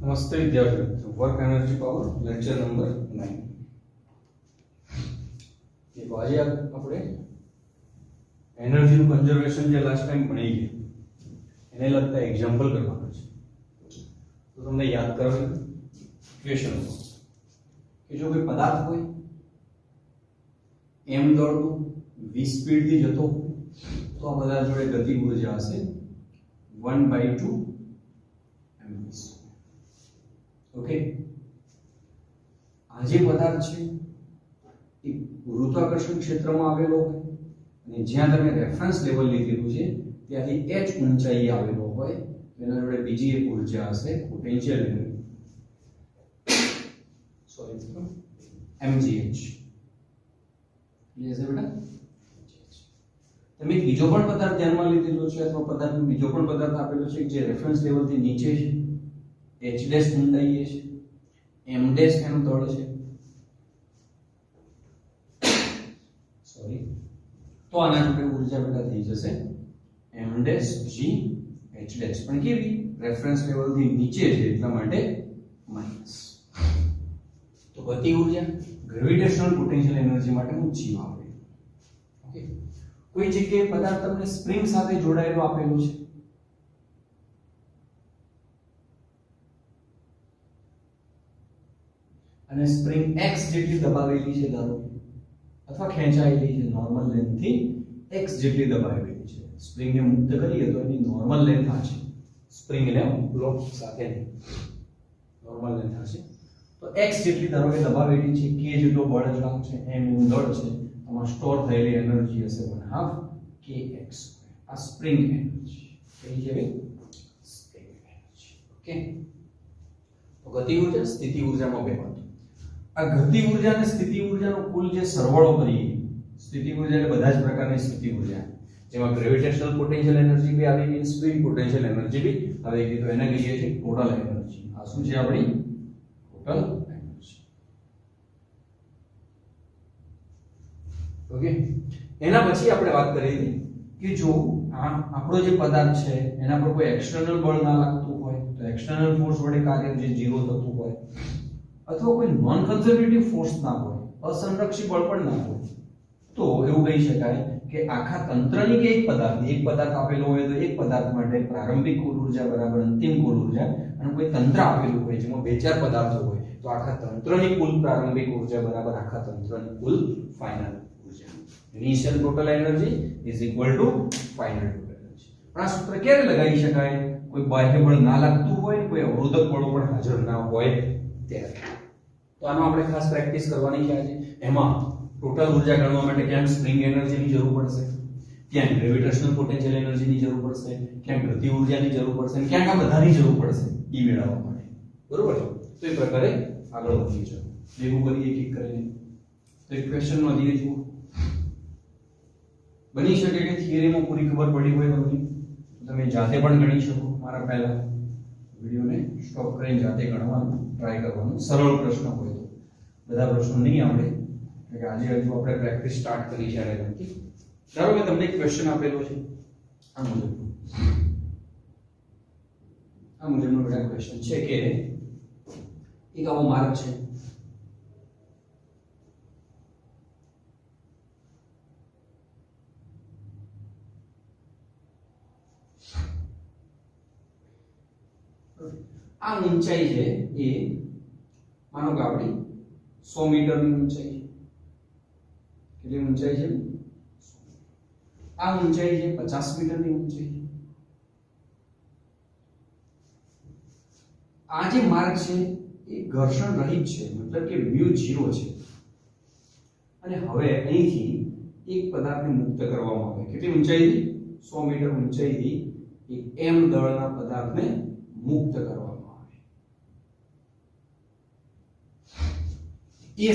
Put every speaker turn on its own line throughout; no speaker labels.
નમસ્તે વિદ્યાર્થી મિત્રો, work energy power lecture number 9. તો આજે આપણે એનર્જીનું કન્ઝર્વેશન જે લાસ્ટ ટાઈમ ભણી ગયા એને લગતા એક્ઝામ્પલ કરવાના છે. તો તમને યાદ કરાવી ઇક્વેશન કે જો કોઈ પદાર્થ હોય m દળનો v સ્પીડથી જતો તો આ પદાર્થ જોડે ગતિ ઊર્જા હશે 1/2 mv². ઓકે, આ જે પદાર્થ છે એ ગુરુત્વાકર્ષણ ક્ષેત્રમાં આવેલો હોય અને જ્યાં તમે રેફરન્સ લેવલ લીધેલું છે ત્યાંથી h ઊંચાઈએ આવેલો હોય એના જોડે બીજી એક ઊર્જા હશે પોટેન્શિયલ એનર્જી, mgh. ક્લિયર છે બેટા? તમે બીજો પણ પદાર્થ ધ્યાનમાં લીધેલો છે અથવા પદાર્થનો બીજો પણ પદાર્થ આપેલો છે જે રેફરન્સ લેવલથી નીચે છે, h ડેશ ઊંડાઈએ છે, m ડેશ એનું દળ છે, સોરી, તો આના જોડે ઊર્જા બેટા થઈ જશે m dash g h dash, પણ કેવી? રેફરન્સ લેવલથી નીચે છે એટલા માટે માઈનસ. તો ગતિ ઊર્જા ગ્રેવિટેશનલ પોટેન્શિયલ એનર્જી માટે ઊંચી આવે. ઓકે, કોઈ જગ્યાએ પદાર્થ તમને સ્પ્રિંગ સાથે જોડાયેલો આપેલો છે, અને સ્પ્રિંગ x જેટલી દબાવેલી છે ધારો અથવા ખેંચાયેલી છે, નોર્મલ લેન્થ થી x જેટલી દબાવેલી છે. સ્પ્રિંગ ને મુક્ત કરીએ તો એની નોર્મલ લેન્થ આ છે, સ્પ્રિંગ એટલે બ્લોક સાથે નોર્મલ લેન્થ આ છે. તો x જેટલી ધારો કે દબાવેલી છે, k જેટલો બળ અચળાંક છે, m નું દળ છે, આમાં સ્ટોર થયેલી એનર્જી હશે 1/2 kx². આ સ્પ્રિંગ એનર્જી કઈ છે? Spring energy. ઓકે, તો ગતિ ઊર્જા સ્થિતિ ઊર્જામાં બે વાત. આ ગતિ ઊર્જા અને સ્થિતિ ઊર્જાનો કુલ જે સરવાળો કરીએ, સ્થિતિ ઊર્જા એટલે બધા જ પ્રકારની સ્થિતિ ઊર્જા, જેમાં ગ્રેવિટેશનલ પોટેન્શિયલ એનર્જી બી આવી ગઈ, સ્પ્રિંગ પોટેન્શિયલ એનર્જી બી આવી ગઈ, તો એને કહીએ છીએ ટોટલ એનર્જી. આ શું છે આપણી ટોટલ એનર્જી. ઓકે, એના પછી આપણે વાત કરી હતી કે જો આપણો જે પદાર્થ છે એના પર કોઈ એક્સટર્નલ બળ ના લાગતું હોય, તો એક્સટર્નલ ફોર્સ વડે કાર્ય જે 0 થતું હોય, અથવા કોઈ નોન કન્ઝર્વેટિવ ફોર્સ ના હોય, અસંરક્ષી બળ પણ ના હોય, તો એવું કહી શકાય કે આખા તંત્રની કે એક પદાર્થ આપેલો હોય તો એક પદાર્થ માટે પ્રારંભિક કુલ ઊર્જા બરાબર અંતિમ કુલ ઊર્જા, અને કોઈ તંત્ર આપેલું હોય જેમાં બે ચાર પદાર્થો હોય તો આખા તંત્રની કુલ પ્રારંભિક ઊર્જા બરાબર આખા તંત્રની કુલ ફાઇનલ ઊર્જા. Initial total energy is equal to final total energy. પણ આ સૂત્ર ક્યારે લગાવી શકાય? કોઈ બાહ્ય બળ ના લાગતું હોય, કોઈ અવરોધક બળો પણ હાજર ના હોય ત્યારે. તો આનો આપણે ખાસ પ્રેક્ટિસ કરવાની છે આજે. એમાં ટોટલ ઊર્જા ગણવા માટે ક્યાંક સ્પ્રિંગ એનર્જીની જરૂર પડશે, ક્યાંક ગ્રેવિટેશનલ પોટેન્શિયલ એનર્જીની જરૂર પડશે, ક્યાંક ગતિ ઊર્જાની જરૂર પડશે, અને ક્યાંક આ બધાની જરૂર પડશે ઈ મેળવવા માટે. બરોબર છે? તો એ પ્રકારે આગળ વધીએ છીએ. ભેગું કરીએ એક એક કરીને. તો એક ક્વેશ્ચનમાં ધીરે જુઓ. બની શકે કે થિયરીમાં પૂરી ખબર પડી હોય તમને, તમે જાતે પણ ગણી શકો. મારા પહેલા વિડિયોને સ્ટોપ કરીને જાતે ગણવાનું ટ્રાય કરવાનું. સરળ પ્રશ્ન હોય તો, બધા પ્રશ્નો નહીં આવડે એટલે આજે હજુ આપણે પ્રેક્ટિસ સ્ટાર્ટ કરી છે. ધારો કે તમને એક ક્વેશ્ચન આપેલો છે આ મુજબનો બેટા ક્વેશ્ચન છે કે એક આવો માર્ગ છે, આ ઊંચાઈ છે એ માનો કે આપણી 100 મીટરની ઊંચાઈ છે. કેટલી ઊંચાઈ છે? આ ઊંચાઈ છે 50 મીટરની ઊંચાઈ છે. આ જે માર્ગ છે એ ઘર્ષણ રહિત છે, મતલબ કે μ0 છે. અને હવે અહીંથી એક પદાર્થને મુક્ત કરવામાં આવે. કેટલી ઊંચાઈથી? 100 મીટર ઊંચાઈથી એક m દળના પદાર્થને મુક્ત કરવામાં આવે. એ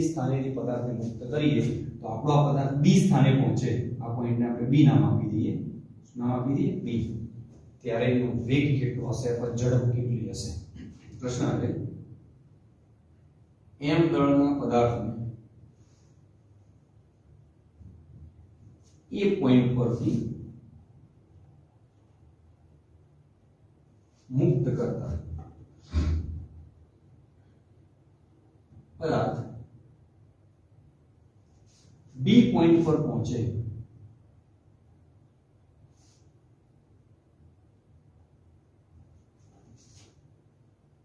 સ્થાનેથી પદાર્થને મુક્ત કરીએ તો આપણો આ પદાર્થ B સ્થાને પહોંચે. આ પોઈન્ટને આપણે B નામ આપી દઈએ. શું નામ આપી દઈએ? B. ત્યારે એનો વેગ કેટલો હશે અથવા ઝડપ કેટલી હશે? પ્રશ્ન આવે m દળના પદાર્થને એ પોઈન્ટ પરથી મુક્ત કરતા પદાર્થ બી પોઈન્ટ પર પહોંચે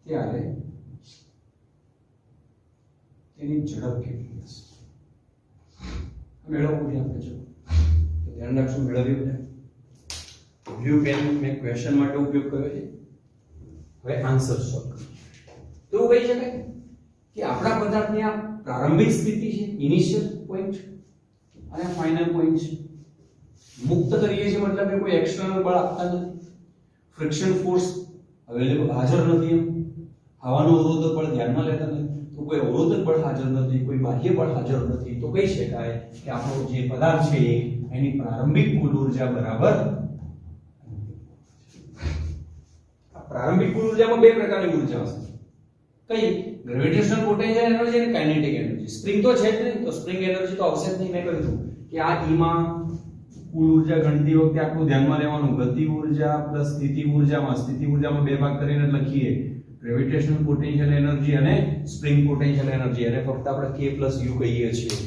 ત્યારે તેની ઝડપ કેટલી હશે મેળવવું છે આપણે. ચલો તો ધ્યાન રાખશું, મેળવ્યું ને બ્લુ પેન મેં ક્વેશ્ચન માટે ઉપયોગ કર્યો છે. હવે આન્સર સોલ્વ કરો. તો કહી શકાય કે આપણા પદાર્થની આ પ્રારંભિક સ્થિતિ છે, ઇનિશિયલ પોઈન્ટ, અને ફાઇનલ પોઈન્ટ છે. મુક્ત કરીએ છીએ મતલબ કે કોઈ એક્સટર્નલ બળ આપતા નથી, ફ્રિક્શન ફોર્સ અવેલેબલ હાજર નથી, હવાનો અવરોધક બળ ધ્યાનમાં લેતા નથી, તો કોઈ અવરોધક બળ હાજર નથી, કોઈ બાહ્ય બળ હાજર નથી, તો કહી શકાય કે આપણો જે પદાર્થ છે એની પ્રારંભિક કુલ ઊર્જા બરાબર. પ્રારંભિક કુલ ઊર્જામાં બે પ્રકારની ઊર્જા હશે. કઈ? ગ્રેવિટેશનલ પોટેન્શિયલ એનર્જી અને કાઇનેટિક એનર્જી. સ્પ્રિંગ તો છે જ નહીં, તો સ્પ્રિંગ એનર્જી તો આવશે જ નહીં. મેં કહ્યું હતું કે આ ઈમાં કુલ ઊર્જા ગણતી વખતે આપણું ધ્યાનમાં લેવાનું ગતિ ઊર્જા પ્લસ સ્થિતિ ઊર્જામાં બે ભાગ કરીને લખીએ ગ્રેવિટેશનલ પોટેન્શિયલ એનર્જી અને સ્પ્રિંગ પોટેન્શિયલ એનર્જી, અને ફક્ત આપણે k u કહીએ છીએ.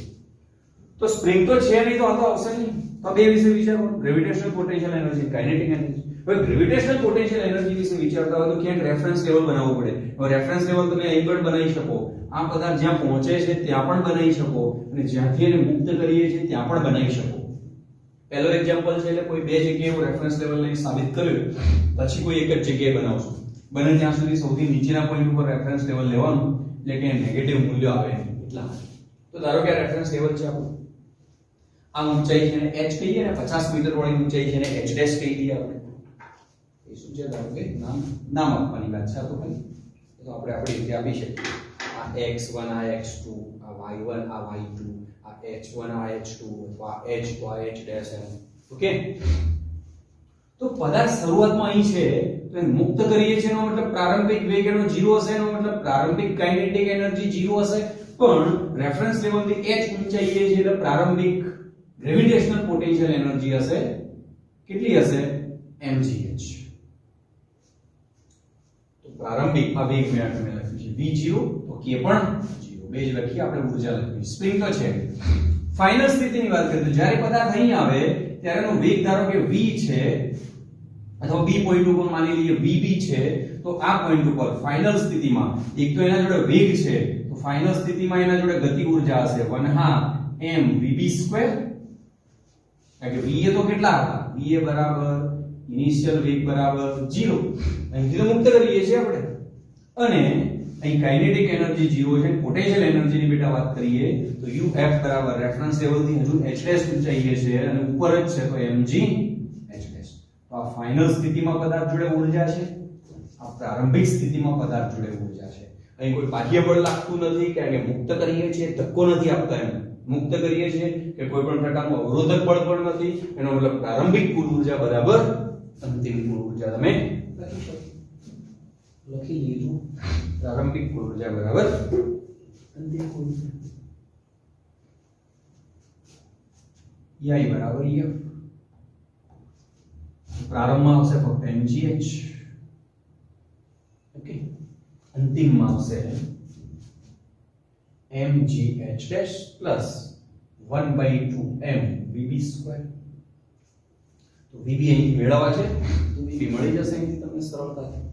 તો સ્પ્રિંગ તો છે નહીં, તો આ તો આવશે નહીં. તો બે વિશે વિચારો, gravitational potential energy, kinetic energy. હવે ગ્રેવિટેશનલ પોટેન્શિયલ એનર્જી વિશે વિચારતા હોય તો ક્યાંક રેફરન્સ લેવલ બનાવવું પડે. હવે રેફરન્સ લેવલ તમે અહીં પણ બનાવી શકો, આ પદાર્થ જ્યાં પહોંચે છે ત્યાં પણ બનાવી શકો, અને જ્યાંથી એને મુક્ત કરીએ છીએ ત્યાં પણ બનાવી શકો. પહેલો એક્ઝામ્પલ છે એટલે કોઈ બે જગ્યાએ હું રેફરન્સ લેવલ લઈને સાબિત કર્યું, પછી કોઈ એક જ જગ્યાએ બનાવશું. બને ત્યાં સુધી સૌથી નીચેના પોઈન્ટ ઉપર રેફરન્સ લેવલ લેવાનું, એટલે કે નેગેટિવ મૂલ્ય આવે એટલા. તો ધારો કે આ રેફરન્સ લેવલ છે આપણું, આ ઊંચાઈ છે ને h કહીએ ને, 50 મીટર વાળી ઊંચાઈ છે ને h ડેશ કહી દઈએ આપણે. એ શું છે? ધારો કે નામ આપવાની વાત છે આ તો ખાલી, તો આપણે આપણી રીતે આપી શકીએ. આ x1, આ x2, આ y1, આ y2, આ h1, આ h2, અથવા h તો આ h ડેશ એમ. ઓકે, તો પદાર્થ શરૂઆતમાં અહીં છે તો એ મુક્ત કરીએ છીએ એનો મતલબ પ્રારંભિક વેગ એનો 0 હશે, એનો મતલબ પ્રારંભિક કાઇનેટિક એનર્જી 0 હશે. પણ રેફરન્સ લેવલથી h ઊંચાઈએ છે એટલે પ્રારંભિક ગ્રેવિટેશનલ પોટેન્શિયલ એનર્જી હશે કેટલી હશે? mgh. તો પ્રારંભિક આ વેગ મેં લખ્યું છે v0, તો k પણ 0, બે જ લખી આપણે ઊર્જા લખી. સ્પ્રિંગ તો છે. ફાઇનલ સ્થિતિની વાત કરીએ તો જ્યારે પદાર્થ અહીં આવે ત્યારે એનો વેગ ધારો કે v છે, અથવા b પોઈન્ટ ઉપર માની લઈએ vb છે, તો આ પોઈન્ટ ઉપર ફાઇનલ સ્થિતિમાં એક તો એના જોડે વેગ છે, તો ફાઇનલ સ્થિતિમાં એના જોડે ગતિ ઊર્જા હશે 1/2 mvb2. કારણ કે v એ તો કેટલા હતા? v એ બરાબર ઇનિશિયલ વેગ બરાબર 0, અહીંથી તો મુક્ત કરીએ છીએ આપણે. અને અહીં કાઇનેટિક એનર્જી 0 છે, પોટેન્શિયલ એનર્જીની બેટા વાત કરીએ તો uf બરાબર રેફરન્સ લેવલથી હજુ h ડેશ ઊંચાઈએ છે અને ઉપર જ છે, તો mg h ડેશ. તો આ ફાઇનલ સ્થિતિમાં પદાર્થ જોડે ઊર્જા છે, આ પ્રારંભિક સ્થિતિમાં પદાર્થ જોડે ઊર્જા છે. અહીં કોઈ બાહ્ય બળ લાગતું નથી, કારણ કે મુક્ત કરીએ છીએ, ધક્કો નથી આપતા, એમ મુક્ત કરીએ છીએ કે કોઈ પણ પ્રકારનું અવરોધક બળ પણ નથી. એનો મતલબ પ્રારંભિક કુલ ઊર્જા બરાબર અંતિમ કુલ ઊર્જા. તમે લખી શકો, લખી લીધું. પ્રારંભિક કુલ ઊર્જા બરાબર અંતિમ કુલ ઊર્જા. E બરાબર EF. પ્રારંભમાં આવશે ફક્ત mgh, ઓકે, અંતિમમાં આવશે mgh dash plus 1/2m vb2. તો vb અહીંથી મેળવવા છે તો vb મળી જશે અહીંથી તમને સરળતાથી.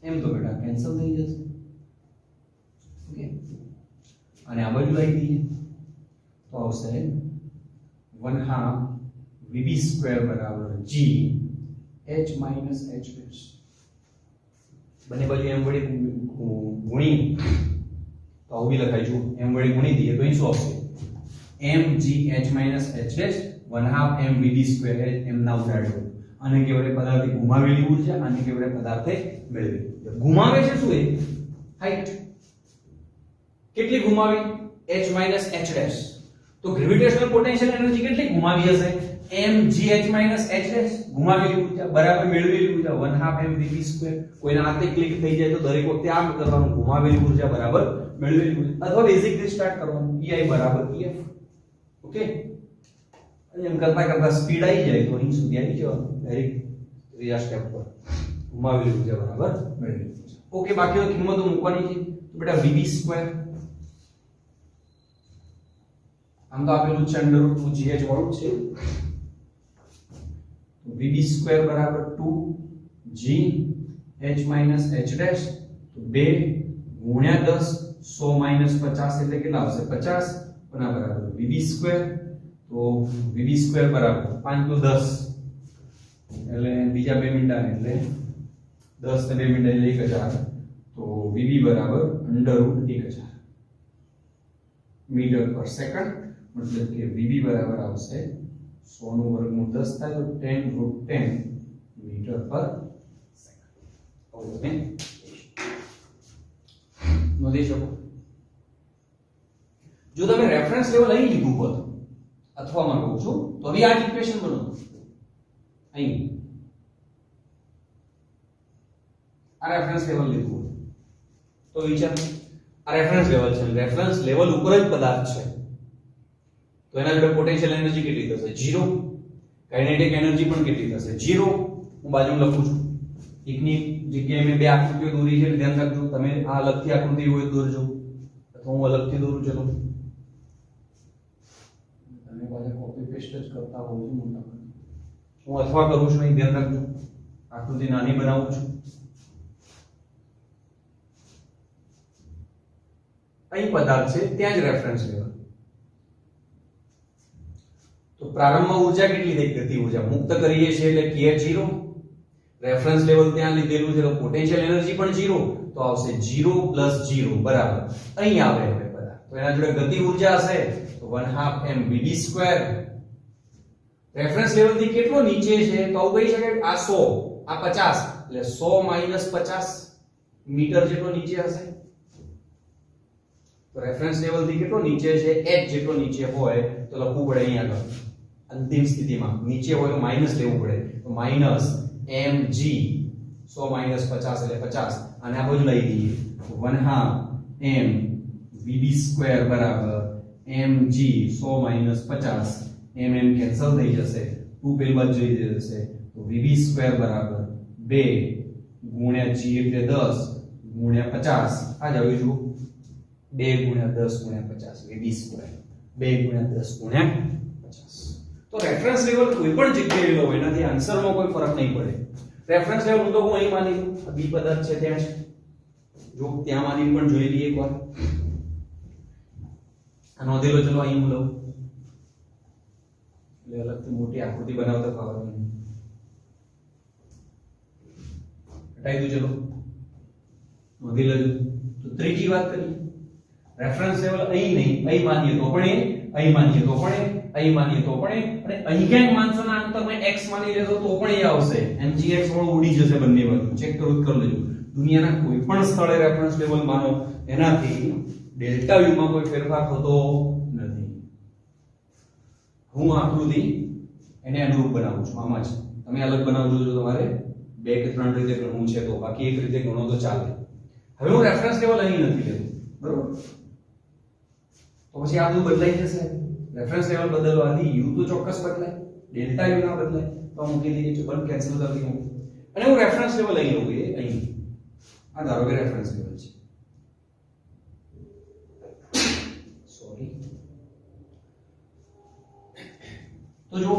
m તો બેટા કેન્સલ થઈ જશે. ઓકે, અને આ બાજુ લઈ દઈએ તો આવશે 1/2 vb2 બરાબર g h minus h dash. બંને બાજુ m વડે ગુણી તો આવું બી લખાય. જો m વડે ગુણી દઈએ તો અહીં શું આવશે? mg h minus h dash 1/2 m vb2. m ના ઉડાડ્યો, અને કેવડે પદાર્થે ગુમાવેલી ઊર્જા, અને કેવડે પદાર્થે મેળવેલી. ગુમાવે છે શું? એ હાઈટ કેટલી ગુમાવી? h minus h dash. તો ગ્રેવિટેશનલ પોટેન્શિયલ એનર્જી કેટલી ગુમાવી હશે? mgh minus h dash. ગુમાવેલી ઊર્જા બરાબર મેળવેલી ઊર્જા 1/2 m vb2. કોઈના હાથે ક્લિક થઈ જાય તો દરેક વખતે આમ કરવાનું, ગુમાવેલી ઊર્જા બરાબર મેળવેલી ઊર્જા, અથવા બેઝિક થી સ્ટાર્ટ કરવાનું. ei બરાબર ef. ઓકે, એમ કરતા કરતા સ્પીડ આવી જાય તો અહીં સુધી આવી જવાનું ડાયરેક્ટ ત્રીજા સ્ટેપ પર. ગુમાવેલી ઊર્જા બરાબર મેળવેલી ઊર્જા. ઓકે, બાકીની કિંમતો મૂકવાની છે. તો બેટા vb2 આમ તો આપેલું છે √2gh વાળું છે તો vb² બરાબર 2gh h ડેશ તો 2 ગુણ્યા 10 100 - 50 એટલે કેટલા આવશે 50 કોના બરાબર vb² તો vb² બરાબર 5 * 10 એટલે બીજા 2 મીંડા એટલે 10 ને 2 મીંડા એટલે 1000 તો vb બરાબર √1000 મીટર પર સેકન્ડ मतलब કે vb બરાબર આવશે 100 નું વર્ગમૂળ 10 થાય તો 10√10 મીટર પર સેકન્ડ ઓકે નોંધી શકો જો તમે રેફરન્સ લેવલ અહીં લીધું હોત અથવા માં કહું છું તો હવે આ ઇક્વેશન બનો અહીં આ રેફરન્સ લેવલ લીધું તો વિચાર આ રેફરન્સ લેવલ છે રેફરન્સ લેવલ ઉપર જ પદાર્થ છે તો એના જોડે પોટેન્શિયલ એનર્જી કેટલી થશે 0 કાઇનેટિક એનર્જી પણ કેટલી થશે 0 હું બાજુમાં લખું છું એકની જગ્યાએ મેં બે આકૃતિઓ દોરી છે ધ્યાન રાખજો તમે આ અલગથી આકૃતિ હોય દોરજો અથવા હું અલગથી દોરું ચલો તમે પાછા કોપી પેસ્ટ જ કરતા હોવ છો મોટા હું અથવા કરું છું અહીં ધ્યાન રાખજો આકૃતિ નાની બનાવું છું અહીં પદાર્થ છે ત્યાં જ રેફરન્સ લેવલ તો પ્રારંભમાં ઊર્જા કેટલી થઈ ગતિ ઊર્જા મુક્ત કરીએ છીએ એટલે kh 0 રેફરન્સ લેવલ ત્યાં લીધેલું છે તો પોટેન્શિયલ એનર્જી પણ 0 તો આવશે 0 + 0 બરાબર અહીં આવે હવે પદાર્થ તો એના જોડે ગતિ ઊર્જા હશે તો 1/2 mvd². રેફરન્સ લેવલ થી કેટલો નીચે છે તો આવું કહી શકાય આ 100 આ 50 એટલે 100 - 50 મીટર જેટલો નીચે હશે તો રેફરન્સ લેવલ થી કેટલો નીચે છે h જેટલો નીચે હોય તો લખવું પડે અહીંયા આગળ અંતિમ સ્થિતિમાં નીચે હોય તો માઈનસ લેવું પડે તો -mg 100 - 50 એટલે 50 અને આ બાજુ લઈ દઈએ 1/2 mvd² બરાબર mg 100 - 50 mm કેન્સલ થઈ જશે 2 પેલ બાદ જઈ જશે તો vb² બરાબર 2 ગુણ્યા g એટલે 10 ગુણ્યા 50 આ જ આવી જુઓ 2 ગુણ્યા 10 ગુણ્યા 50 vb² 2 ગુણ્યા 10 ગુણ્યા 50 તો રેફરન્સ લેવલ કોઈ પણ જગ્યાએ લો એનાથી આન્સરમાં કોઈ ફરક નહીં પડે રેફરન્સ લેવલ હું તો હું અહીં માની લઉં આ બી પદાર્થ છે ત્યાં છે જો ત્યાં માની પણ જોઈ લઈએ એકવાર આ નોંધી લો ચલો અહીં હું લઉં એટલે અલગથી મોટી આકૃતિ બનાવતા ફાવે નહીં હટાઈ દો ચલો નોંધી લેજો તો ત્રીજી વાત કરીએ રેફરન્સ લેવલ અહીં નહીં અહીં માનીએ તો પણ અહીં માનીએ તો પણ અહીં માનીએ તો પણ અને અહીં ક્યાંક માનશો ના અંતરમાં x માની લેશો તો પણ એ આવશે mgx વાળો ઉડી જશે બંને બાજુ ચેક કરી લેજો દુનિયાના કોઈ પણ સ્થળે રેફરન્સ લેવલ માનો એનાથી ડેલ્ટા u માં કોઈ ફેરફાર થતો નથી હું આકૃતિ એને અનુરૂપ બનાવું છું આમાં જ તમે અલગ બનાવજો જો તમારે બે કે ત્રણ રીતે ગણવું છે તો બાકી એક રીતે ગણો તો ચાલે હવે હું રેફરન્સ લેવલ અહીં નથી લેતો બરોબર તો પછી આ બધું બદલાઈ જશે રેફરન્સ લેવલ બદલવાથી u તો ચોક્કસ બદલાય ડેલ્ટા u ના બદલાય તો હું મૂકી દઈએ બંધ કેન્સલ કરી દઉં અને હું રેફરન્સ લેવલ અહીં લઉં એ અહીં આ ધારો કે રેફરન્સ લેવલ છે સોરી તો જો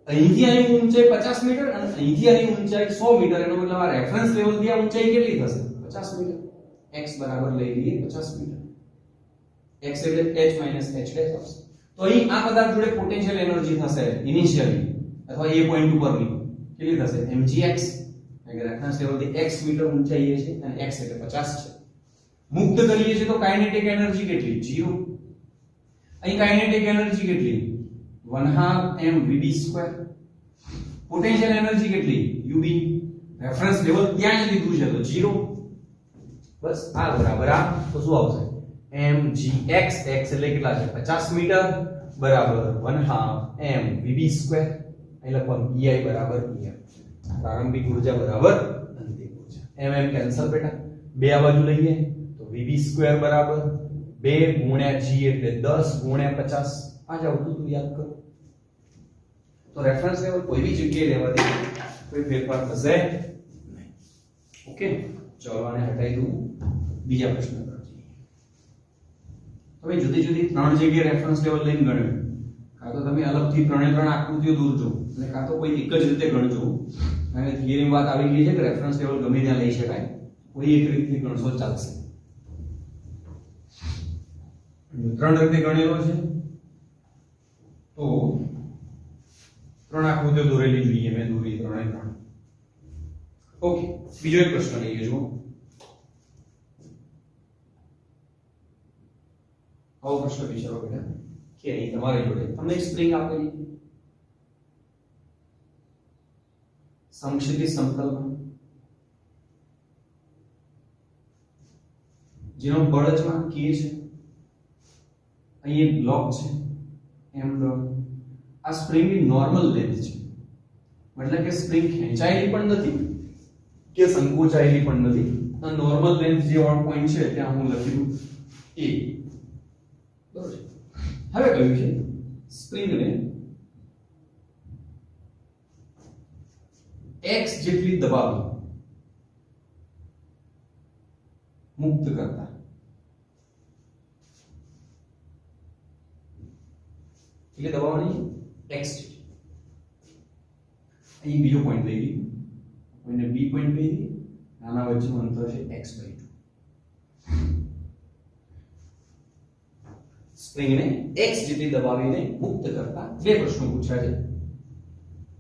અહીંથી અહીં ઊંચાઈ 50 મીટર અને અહીંથી અહીં ઊંચાઈ 100 મીટર એનો મતલબ આ રેફરન્સ લેવલ થી આ ઊંચાઈ કેટલી થશે 50 મીટર x બરાબર લઈ લઈએ 50 મીટર x એટલે h - h ડેશ આવશે તો અહીં આ પદાર્થ જોડે પોટેન્શિયલ એનર્જી થશે ઇનિશિયલી અથવા a પોઈન્ટ ઉપરની કેટલી થશે mgx એટલે રેફરન્સ લેવલ થી x મીટર ઊંચાઈએ છે અને x એટલે 50 છે મુક્ત કરીએ છીએ તો કાઇનેટિક એનર્જી કેટલી 0 અહીં કાઇનેટિક એનર્જી કેટલી 1/2 mvd² પોટેન્શિયલ એનર્જી કેટલી ub રેફરન્સ લેવલ ત્યાં જ લીધું છે તો 0 બસ આ બરાબર આ તો શું આવશે mgx x એટલે કેટલા છે 50 મીટર બરાબર 1/2 mvd² અહીં લખવાનું ei બરાબર em પ્રારંભિક ઊર્જા બરાબર અંતિમ ઊર્જા mm કેન્સલ બેટા બે આ બાજુ લઈએ તો vb² બરાબર 2 ગુણ્યા g એટલે 10 ગુણ્યા 50 આ જ આવતું તું યાદ કરો તો રેફરન્સ લેવલ કોઈ બી જગ્યાએ લેવાથી કોઈ ફેરફાર થશે નહીં ઓકે ચલો આને હટાઈ દઉં બીજા પ્રશ્ન પર જઈએ તમે જુદી જુદી ત્રણ જગ્યાએ રેફરન્સ લેવલ લઈને ગણ્યો, કાં તો તમે અલગથી ત્રણે ત્રણ આકૃતિઓ દોરજો અને કાં તો કોઈ એક જ રીતે ગણજો. અને થિયરીની વાત આવી ગઈ છે કે રેફરન્સ લેવલ ગમે ત્યાં લઈ શકાય, કોઈ એક રીતથી ગણશો ચાલશે. ત્રણ રીતે ગણેલો છે તો ત્રણ આકૃતિઓ દોરેલી જોઈએ, મેં દોરી ત્રણે ત્રણ. ઓકે, બીજો એક પ્રશ્ન લઈએ જુઓ. આવો પ્રશ્ન વિચારો બેટા કે અહીં તમારી જોડે તમને સ્પ્રિંગ આપેલી સમક્ષિતિજ સમતલમાં, જેનો બળજમાં k છે, અહીં એક બ્લોક છે m ડોટ. આ સ્પ્રિંગની નોર્મલ લેન્થ છે, મતલબ કે સ્પ્રિંગ ખેંચાયેલી પણ નથી કે સંકોચાયેલી પણ નથી. આ નોર્મલ લેન્થ જે પોઈન્ટ છે ત્યાં હું લખી દઉં a. બરોબર છે. હવે કહ્યું છે સ્પ્રિંગને x જેટલી દબાવી મુક્ત કરતા એટલે દબાવવાની x જેટલી. અહીં બીજો પોઈન્ટ લઈ લઈએ, કોઈને b પોઈન્ટ કહી દઈએ, આના વચ્ચેનું અંતર છે x/2. સ્પ્રિંગને x જેટલી દબાવીને મુક્ત કરતા બે પ્રશ્નો પૂછ્યા છે.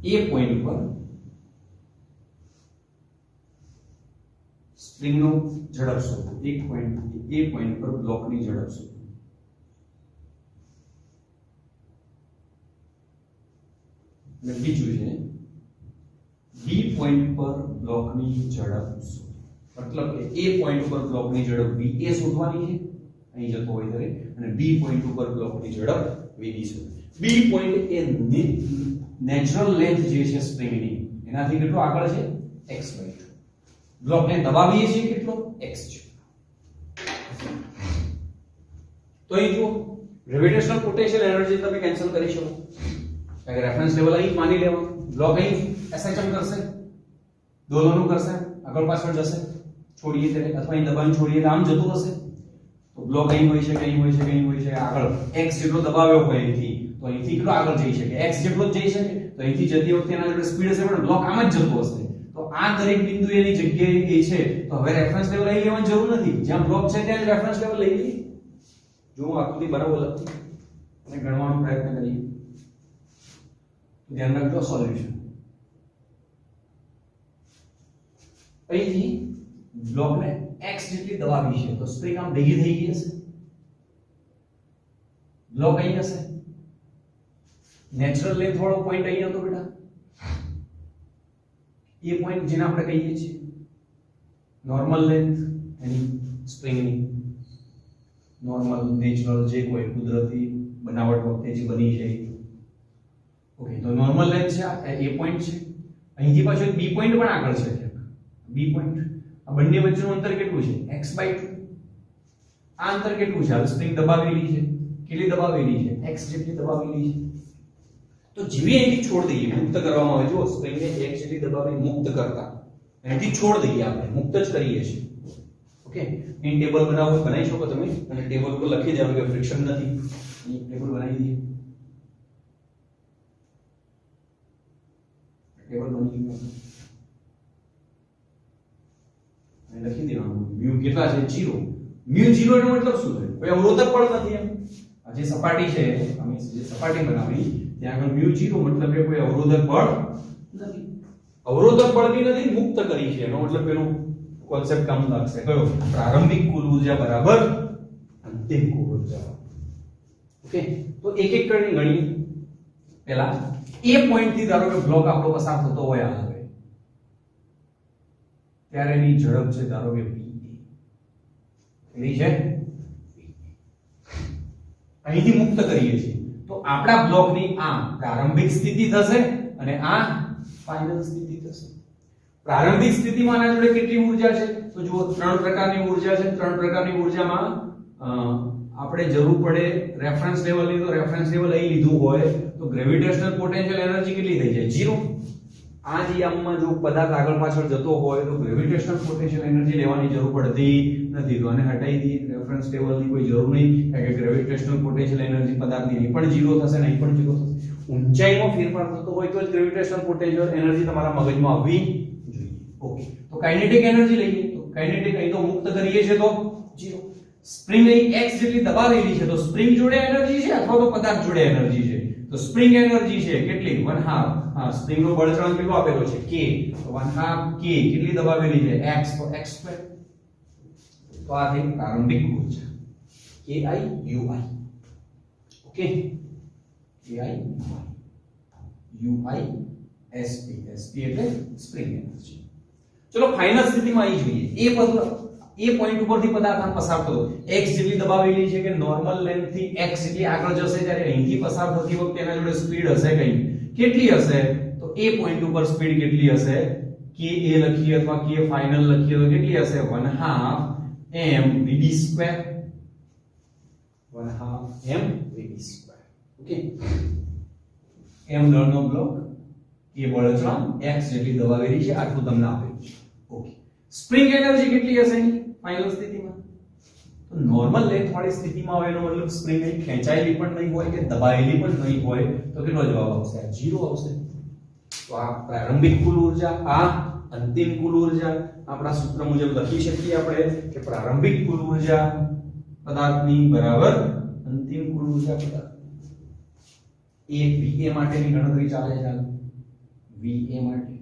એ પોઈન્ટ પર સ્પ્રિંગનો ઝડપ શોધો, એક પોઈન્ટ એ પોઈન્ટ પર બ્લોકની ઝડપ શોધો. અને બીજું છે બી પોઈન્ટ પર બ્લોકની ઝડપ શોધો. મતલબ કે એ પોઈન્ટ પર બ્લોકની ઝડપ v a શોધવાની છે અહીં જતો હોય ત્યારે, અને બી પોઈન્ટ ઉપર બ્લોકની ઝડપ v b શોધો. બી પોઈન્ટ એ નેચરલ લેન્થ જે છે સ્પ્રિંગની એનાથી કેટલો આગળ છે x/2. બ્લોકને દબાવીએ છીએ કેટલો x છે. તો અહીં જો ગ્રેવિટેશનલ પોટેન્શિયલ એનર્જી તમે કેન્સલ કરી શકો, કારણ કે રેફરન્સ લેવલ અહીં માની લેવા, બ્લોક અહીં એસએચએમ કરશે, દોલનો કરશે, આગળ પાછળ જશે છોડીએ ત્યારે, અથવા અહીં દબાણ છોડીએ તો આમ જતું હશે. તો બ્લોક અહીં હોય છે કે અહીં હોય છે કે અહીં હોય છે, આગળ x જેટલો દબાવ્યો હોય અહીંથી તો અહીંથી કેટલો આગળ જઈ શકે, x જેટલો જ જઈ શકે. તો અહીંથી જતી વખતે એના જોડે સ્પીડ હશે પણ બ્લોક આમ જ જતો હશે. તો આ દરેક બિંદુ એની જગ્યાએ એ છે, તો હવે રેફરન્સ લેવલ અહીં લેવાની જરૂર નથી, જ્યાં બ્લોક છે ત્યાં જ રેફરન્સ લેવલ લઈ લઈએ. જો હું આકૃતિ બરાબર લખી અને ગણવાનો પ્રયત્ન કરીએ તો ધ્યાન રાખજો સોલ્યુશન. અહીંથી બ્લોકને x જેટલી દબાવી છે તો સ્પ્રિંગ આમ ભેગી થઈ ગઈ હશે, બ્લોક અહીં હશે, નેચરલ લેન્થ વાળો પોઈન્ટ અહીં હતો બેટા, એ પોઈન્ટ જેને આપણે કહીએ છીએ નોર્મલ લેન્થ એની સ્પ્રિંગની, નોર્મલ નેચરલ જે કોઈ કુદરતી બનાવટ વખતે જે બની છે. ઓકે, તો નોર્મલ લેન્થ છે આ એ પોઈન્ટ છે, અહીંથી પાછો એક બી પોઈન્ટ પણ આગળ છે, બી પોઈન્ટ. આ બંને વચ્ચેનું અંતર કેટલું છે x/2. આ અંતર કેટલું છે, આ સ્પ્રિંગ દબાવેલી છે, કેટલી દબાવેલી છે x જેટલી દબાવેલી છે. તો જેવી અહીંથી છોડ દઈએ, મુક્ત કરવામાં આવે, જો સ્પ્રિંગને x જેટલી દબાવી મુક્ત કરતા અહીંથી છોડ દઈએ, આપણે મુક્ત જ કરીએ છીએ. ઓકે, અહીં ટેબલ બનાવો બનાવી શકો તમે, અને ટેબલ પર લખી દેવાનું કે ફ્રિક્શન નથી, અહીં ટેબલ બનાવી દઈએ. ટેબલ બની ગયું, અહીં લખી દેવાનું mu કેટલા છે 0. mu 0 એનો મતલબ શું થાય, કોઈ અવરોધક પણ નથી એમ. આ જે સપાટી છે, અમે જે સપાટી બનાવી ત્યાં આગળ mu 0 મતલબ કે કોઈ અવરોધક બળ નથી, અવરોધક બળ બી નથી, મુક્ત કરી છે એનો મતલબ પેલું કોન્સેપ્ટ કામ લાગશે, કયો પ્રારંભિક કુલ ઊર્જા બરાબર અંતિમ કુલ ઊર્જા. ઓકે, તો એક એક કરીને ગણીએ. પહેલા એ પોઈન્ટ થી ધારો કે બ્લોક આપણો પસાર થતો હોય આ હવે, ત્યારે એની ઝડપ છે ધારો કે v છે, અહીંથી મુક્ત કરીએ છીએ તો આપણા બ્લોકની આ પ્રારંભિક સ્થિતિ થશે અને આ ફાઇનલ સ્થિતિ થશે. પ્રારંભિક સ્થિતિમાં આના જોડે કેટલી ઊર્જા છે તો જુઓ ત્રણ પ્રકારની ઊર્જા છે. ત્રણ પ્રકારની ઊર્જામાં આપણે જરૂર પડે રેફરન્સ લેવલની, તો રેફરન્સ લેવલ અહીં લીધું હોય તો ગ્રેવિટેશનલ પોટેન્શિયલ એનર્જી કેટલી થઈ જાય 0. આ જે આમમાં જો પદાર્થ આગળ પાછળ જતો હોય તો ગ્રેવિટેશનલ પોટેન્શિયલ એનર્જી લેવાની જરૂર પડતી નથી તો આને હટાવી દઈએ રેફરન્સ ટેબલની કોઈ જરૂર નહીં કારણ કે ગ્રેવિટેશનલ પોટેન્શિયલ એનર્જી પદાર્થની અહીં પણ 0 થશે ને અહીં પણ 0 થશે ઊંચાઈમાં ફેરફાર થતો હોય તો જ ગ્રેવિટેશનલ પોટેન્શિયલ એનર્જી તમારા મગજમાં આવવી જોઈએ ઓકે તો કાઇનેટિક એનર્જી લઈએ તો કાઇનેટિક અહીં તો મુક્ત કરીએ છે તો 0 સ્પ્રિંગ અહીં x જેટલી દબાવેલી છે તો સ્પ્રિંગ જોડે એનર્જી છે અથવા તો પદાર્થ જોડે એનર્જી છે તો સ્પ્રિંગ એનર્જી છે કેટલી 1/2 હા સ્પ્રિંગ નો બળતણ કેટલો આપેલો છે k તો 1/2 k કેટલી દબાવેલી છે x તો x2 તો આ થઈ પ્રારંભિક ઊર્જા ki ui okay ki ui sp એટલે સ્પ્રિંગ એનર્જી ચલો ફાઇનલ સ્થિતિમાં આવી જોઈએ એ પોઈન્ટ ઉપરથી પદાર્થ આમ પસાર થતો x જેટલી દબાવેલી છે કે નોર્મલ લેન્થ થી x જેટલી આગળ જશે ત્યારે અહીંથી પસાર થતી વખતે એના જોડે સ્પીડ હશે કઈ કેટલી હશે તો એ પોઈન્ટ ઉપર સ્પીડ કેટલી હશે કે a લખીએ અથવા કે ફાઇનલ લખીએ તો કેટલી હશે 1/2 m vd2 1/2 m vd2 okay m દળનો બ્લોક કે બળતણ x જેટલી દબાવેલી છે આટલું તમને આપેલું છે ઓકે સ્પ્રિંગ એનર્જી કેટલી હશે ફાઇનલ સ્થિતિમાં તો નોર્મલ લેન્થ વાળી સ્થિતિમાં હોય એનો મતલબ સ્પ્રિંગ અહીં ખેંચાયેલી પણ નહીં હોય કે દબાયેલી પણ નહીં હોય તો કેટલો જવાબ આવશે 0 આવશે તો આ પ્રારંભિક કુલ ઊર્જા આ અંતિમ કુલ ઊર્જા આપણા સૂત્ર મુજબ લખી શકીએ આપણે કે પ્રારંભિક કુલ ઊર્જા પદાર્થની બરાબર અંતિમ કુલ ઊર્જા પદાર્થ એ Va માટેની ગણતરી ચાલે છે Va માટે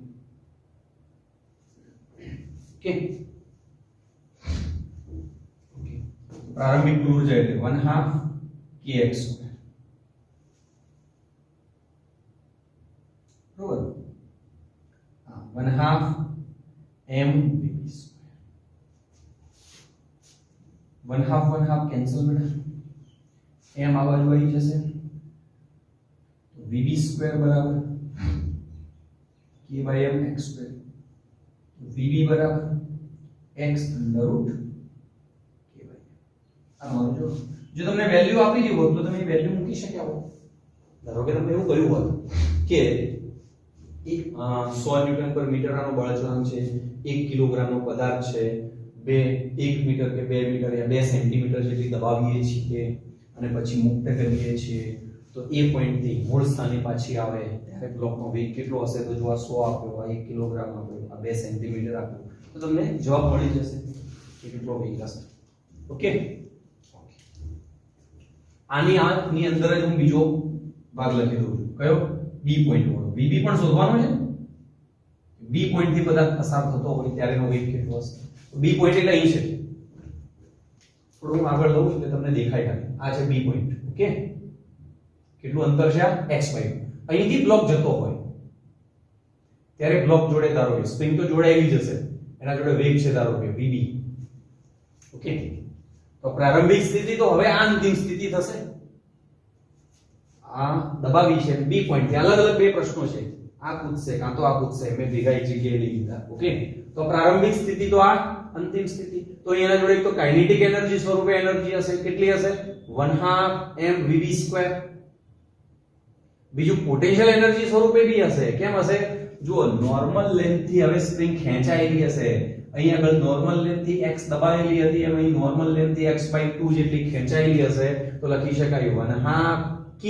ઓકે પ્રારંભિક કુલ ઊર્જા એટલે 1/2 kx2 બરોબર 1/2 m vv2 1/2 કેન્સલ બેટા m આ બાજુ આવી જશે તો vv2 બરાબર k/m x2 vv બરાબર x √k/m આ માનો જો તમને વેલ્યુ આપી દીધી હોત તો તમે વેલ્યુ મૂકી શક્યા હોત ધારો કે તમને એવું કહ્યું હોત કે 100 ન્યૂટન પર મીટર આનો બળતણ છે 1 કિલોગ્રામ નો પદાર્થ છે 1 મીટર કે 2 મીટર યા 2 સેન્ટીમીટર જેટલી દબાવીએ છીએ અને પછી મુક્ત કરીએ છીએ તો એ પોઈન્ટ થી મૂળ સ્થાને પાછી આવે ત્યારે બ્લોકનો વેગ કેટલો હશે તો જો આ 100 આપ્યો આ 1 કિલોગ્રામ આપ્યો આ 2 સેન્ટીમીટર આપ્યો તો તમને જવાબ મળી જશે કે કેટલો વેગ હશે ઓકે આની અંદર જ હું બીજો ભાગ લખી દઉં છું કયો બી પોઈન્ટ વાળો vb પણ શોધવાનો છે બી પોઈન્ટ થી પદાર્થ પસાર થતો હોય ત્યારેનો વેગ કેટલો હશે તો બી પોઈન્ટ એટલે અહીં છે થોડું આગળ લઉં એટલે તમને દેખાય આ છે બી પોઈન્ટ ઓકે કેટલું અંતર છે આ x y અહીંથી બ્લોક જતો હોય ત્યારે બ્લોક જોડે ધારો કે સ્પ્રિંગ તો જોડાયેલી જશે એના જોડે વેગ છે ધારો કે vb ઓકે તો પ્રારંભિક સ્થિતિ તો હવે આ અંતિમ સ્થિતિ થશે આ દબાવી છે બી પોઈન્ટ થી અલગ અલગ બે પ્રશ્નો છે આ પૂછશે કાં તો આ પૂછશે મેં ભેગા એક જગ્યાએ લઈ લીધા ઓકે તો પ્રારંભિક સ્થિતિ તો આ અંતિમ સ્થિતિ તો એના જોડે તો કાઇનેટિક એનર્જી સ્વરૂપે એનર્જી હશે કેટલી હશે 1/2 m vv2 બીજું પોટેન્શિયલ એનર્જી સ્વરૂપે બી હશે કેમ હશે જો નોર્મલ લેન્થ થી હવે સ્પ્રિંગ ખેંચાયેલી હશે અહીં આગળ નોર્મલ લેન્થ થી x દબાયેલી હતી એમ અહીં નોર્મલ લેન્થ થી x/2 જેટલી ખેંચાયેલી હશે તો લખી શકાય 1/2 k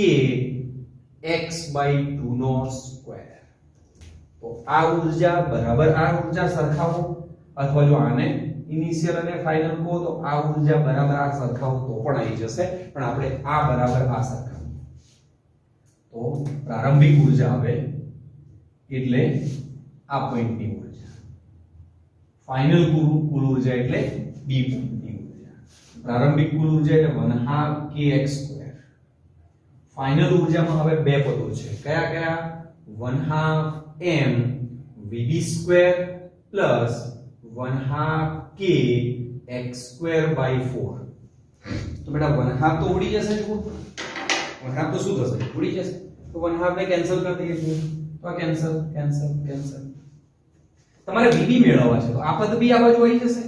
x/2 નો સ્ક્વેર તો આ ઊર્જા બરાબર આ ઊર્જા સરખાવો અથવા જો આને ઇનિશિયલ અને ફાઇનલ કહો તો આ ઊર્જા બરાબર આ સરખાવો તો પણ આવી જશે પણ આપણે આ બરાબર આ સરખાવો તો પ્રારંભિક ઊર્જા આવે એટલે આ પોઈન્ટની ઊર્જા ફાઇનલ કુલ ઊર્જા એટલે બી પોઈન્ટની ઊર્જા પ્રારંભિક કુલ ઊર્જા એટલે 1/2 kx2 ફાઇનલ ઊર્જામાં હવે બે પદો છે કયા કયા 1/2 m vv2 plus 1/2 k x2/4 તો બેટા 1/2 તો ઉડી જશે જુઓ 1/2 તો શું થશે ઉડી જશે તો 1/2 ને કેન્સલ કરી દઈએ છીએ તો આ કેન્સલ કેન્સલ કેન્સલ તમારે vb મેળવવા છે તો આ પદ બી આ બાજુ આવી જશે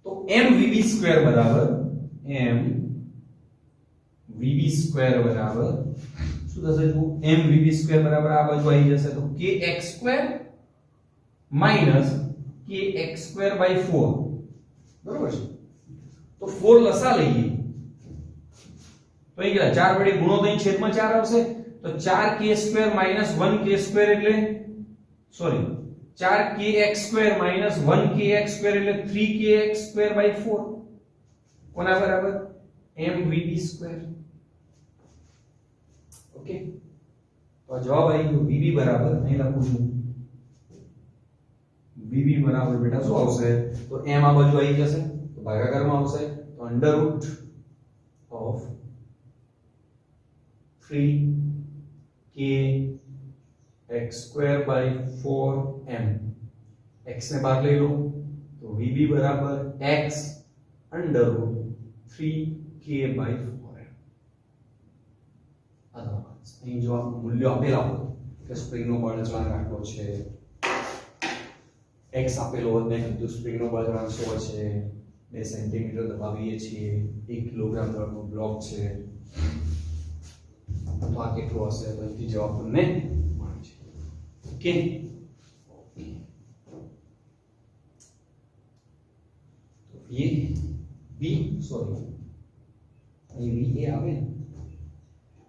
તો m vv2 બરાબર m vb2 બરાબર શું થશે જુઓ m vb2 બરાબર આ બાજુ આવી જશે તો kx2 kx2/4 બરોબર છે તો 4 લસા લઈએ તો અહીં કેટલા 4 વડે ગુણો તો અહીં છેદમાં 4 આવશે તો 4k² - 1k² એટલે સોરી 4kx² - 1kx² એટલે 3kx²/4 કોના બરાબર mvd². ઓકે તો જવાબ આવી ગયો vb બરાબર અહીં લખું છું vb બરાબર બેટા શું આવશે તો m આ બાજુ આવી જશે તો ભાગાકારમાં આવશે તો √ of 3kx²/4m x ને ભાગ લઈ લો તો vb બરાબર x √ 3k/4m. અહીં જો મૂલ્યો આપેલા હોય કે સ્પ્રિંગનો બળ અચળાંક આટલો છે x આપેલો હોય ને કીધું સ્પ્રિંગનો બળ અચળાંક 100 છે 2 સેન્ટીમીટર દબાવીએ છીએ 1 કિલોગ્રામ દળનો બ્લોક છે તો આ કેટલો હશે તો અહીંથી જવાબ તમને મળે છે. ઓકે તો એ બી સોરી અહીં વી એ આવે ને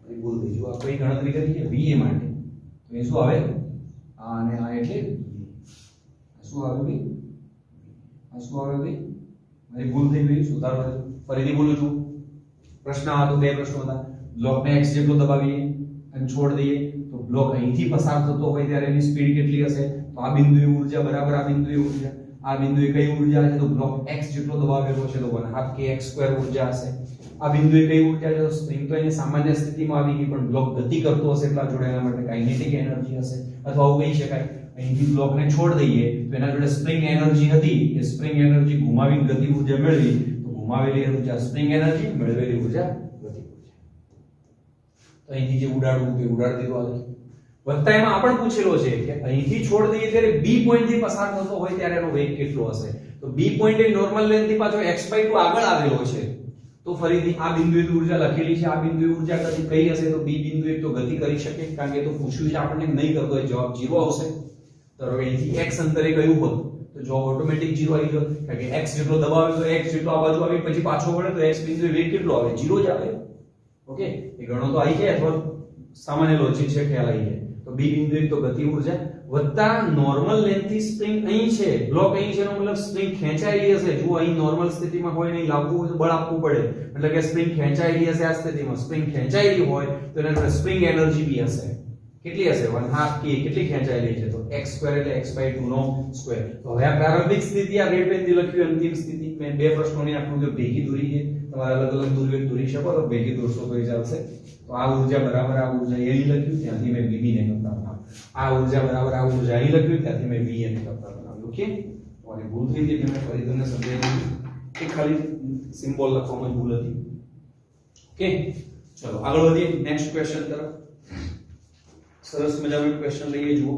અહીં બોલ દેજો આ કઈ ગણતરી કરી છે વી એ માટે તો એ શું આવે આ અને આ એટલે શું આવે ભાઈ આ શું આવે ભાઈ મારી ભૂલ થઈ ગઈ સુધારો ફરીથી બોલું છું પ્રશ્ન હતો બે પ્રશ્નો હતા બ્લોકને x જેટલો દબાવીએ અને છોડ દઈએ તો બ્લોક અહીંથી પસાર થતો હોય ત્યારે એની સ્પીડ કેટલી હશે તો આ બિંદુએ ઊર્જા બરાબર આ બિંદુએ ઊર્જા આ બિંદુએ કઈ ઊર્જા છે તો બ્લોક x જેટલો દબાવેલો છે તો 1/2kx² ઊર્જા હશે આ બિંદુએ કઈ ઊર્જા છે તો સ્પ્રિંગ તો એની સામાન્ય સ્થિતિમાં આવી ગઈ પણ બ્લોક ગતિ કરતો હશે એટલા જોડે એના માટે કાઇનેટિક એનર્જી હશે અથવા આવું કહી શકાય અહીંથી બ્લોકને છોડ દઈએ તો એના જોડે સ્પ્રિંગ એનર્જી હતી એ સ્પ્રિંગ એનર્જી ઘુમાવીને ગતિ ઊર્જા મેળવી તો ઘુમાવેલી ઊર્જા સ્પ્રિંગ એનર્જી મેળવેલી ઊર્જા ગતિ ઊર્જા તો અહીંથી જે ઉડાડવું તે ઉડાડી દીધું આ વત્તા એમાં આપણ પૂછેલો છે કે અહીંથી છોડ દઈએ ત્યારે બી પોઈન્ટ થી પસાર થતો હોય ત્યારે એનો વેગ કેટલો હશે તો બી પોઈન્ટ એ નોર્મલ લેન્થ થી પાછો x/2 આગળ આવેલો છે તો ફરીથી આ બિંદુએ ઊર્જા લખેલી છે આ બિંદુએ ઊર્જા ગતિ કઈ હશે તો બી બિંદુએ તો ગતિ કરી શકે કારણ કે તો પૂછ્યું છે આપણને નહીં કરતો હોય જવાબ 0 આવશે તો હવે અહીંથી x અંતરે ગયું હોત તો જવાબ ઓટોમેટિક 0 આવી ગયો કારણ કે x જેટલો દબાવ્યો તો x જેટલો આ બાજુ આવી પછી પાછો વળે તો x બિંદુએ વેગ કેટલો આવે 0 જ આવે. ઓકે એ ગણો તો આવી જાય અથવા સામાન્ય લોજિક છે ખ્યાલ આવી જાય તો બી બિંદુએ તો ગતિ ઊર્જા વત્તા નોર્મલ લેન્થ થી સ્પ્રિંગ અહીં છે બ્લોક અહીં છે એનો મતલબ સ્પ્રિંગ ખેંચાયેલી હશે જો અહીં નોર્મલ સ્થિતિમાં હોય નહીં લાવવું હોય તો બળ આપવું પડે એટલે કે સ્પ્રિંગ ખેંચાયેલી હશે આ સ્થિતિમાં સ્પ્રિંગ ખેંચાયેલી હોય તો એના જોડે સ્પ્રિંગ એનર્જી બી હશે કેટલી હશે 1/2k કેટલી ખેંચાયેલી છે તો x² એટલે x/2 નો સ્ક્વેર તો હવે આ પ્રારંભિક સ્થિતિ આ રેડ પેન થી લખ્યું અંતિમ સ્થિતિ મેં બે પ્રશ્નોની આકૃતિઓ ભેગી દોરી છે તમારે અલગ અલગ દોરવી દોરી શકો તો ભેગી દોરશો તો ચાલશે તો આ ઊર્જા બરાબર આ ઊર્જા અહીં લખ્યું ત્યાંથી મેં vb ને કરતા બનાવ્યું આ ઊર્જા બરાબર આ ઊર્જા અહીં લખ્યું ત્યાંથી મેં va ને કરતા બનાવ્યું. ઓકે તમારી ભૂલ થઈ હતી મેં ફરી તમને સમજાવી દીધું કે ખાલી સિમ્બોલ લખવામાં ભૂલ હતી. ઓકે ચલો આગળ વધીએ નેક્સ્ટ ક્વેશ્ચન તરફ. સરસ મજાનો ક્વેશ્ચન લઈએ જુઓ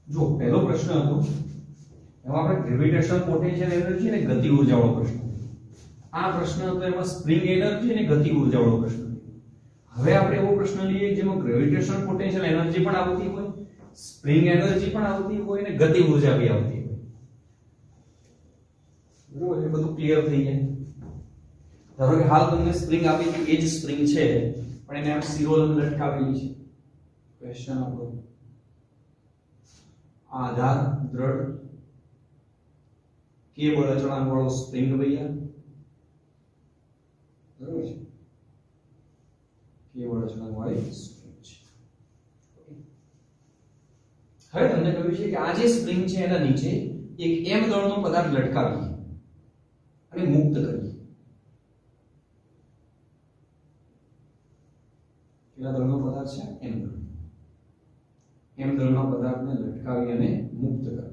જો પહેલો પ્રશ્ન હતો એમાં આપણે ગ્રેવિટેશનલ પોટેન્શિયલ એનર્જી અને ગતિ ઊર્જા વાળો પ્રશ્ન આ પ્રશ્ન હતો એમાં સ્પ્રિંગ એનર્જી અને ગતિ ઊર્જા વાળો પ્રશ્ન. હવે આપણે એવો પ્રશ્ન લઈએ જેમાં ગ્રેવિટેશનલ પોટેન્શિયલ એનર્જી પણ આવતી હોય સ્પ્રિંગ એનર્જી પણ આવતી હોય અને ગતિ ઊર્જા બી આવતી હોય બરોબર એ બધું ક્લિયર થઈ જાય. ધારો કે હાલ તમને સ્પ્રિંગ આપી છે એ જ સ્પ્રિંગ છે પણ એને આમ સિરોલ લટકાવેલી છે ક્વેશ્ચન આપણો આધાર દ્રઢ કે બળ અચળાંક વાળો સ્પ્રિંગ ભૈયા બરોબર છે કે બળ અચળાંક વાળી સ્પ્રિંગ છે. હવે તમને કહ્યું છે કે આ જે સ્પ્રિંગ છે એના નીચે એક m દળનો પદાર્થ લટકાવીએ અને મુક્ત કરીએ. કેટલા દળનો પદાર્થ છે m દળ m દળના પદાર્થને લટકાવી અને મુક્ત કરતા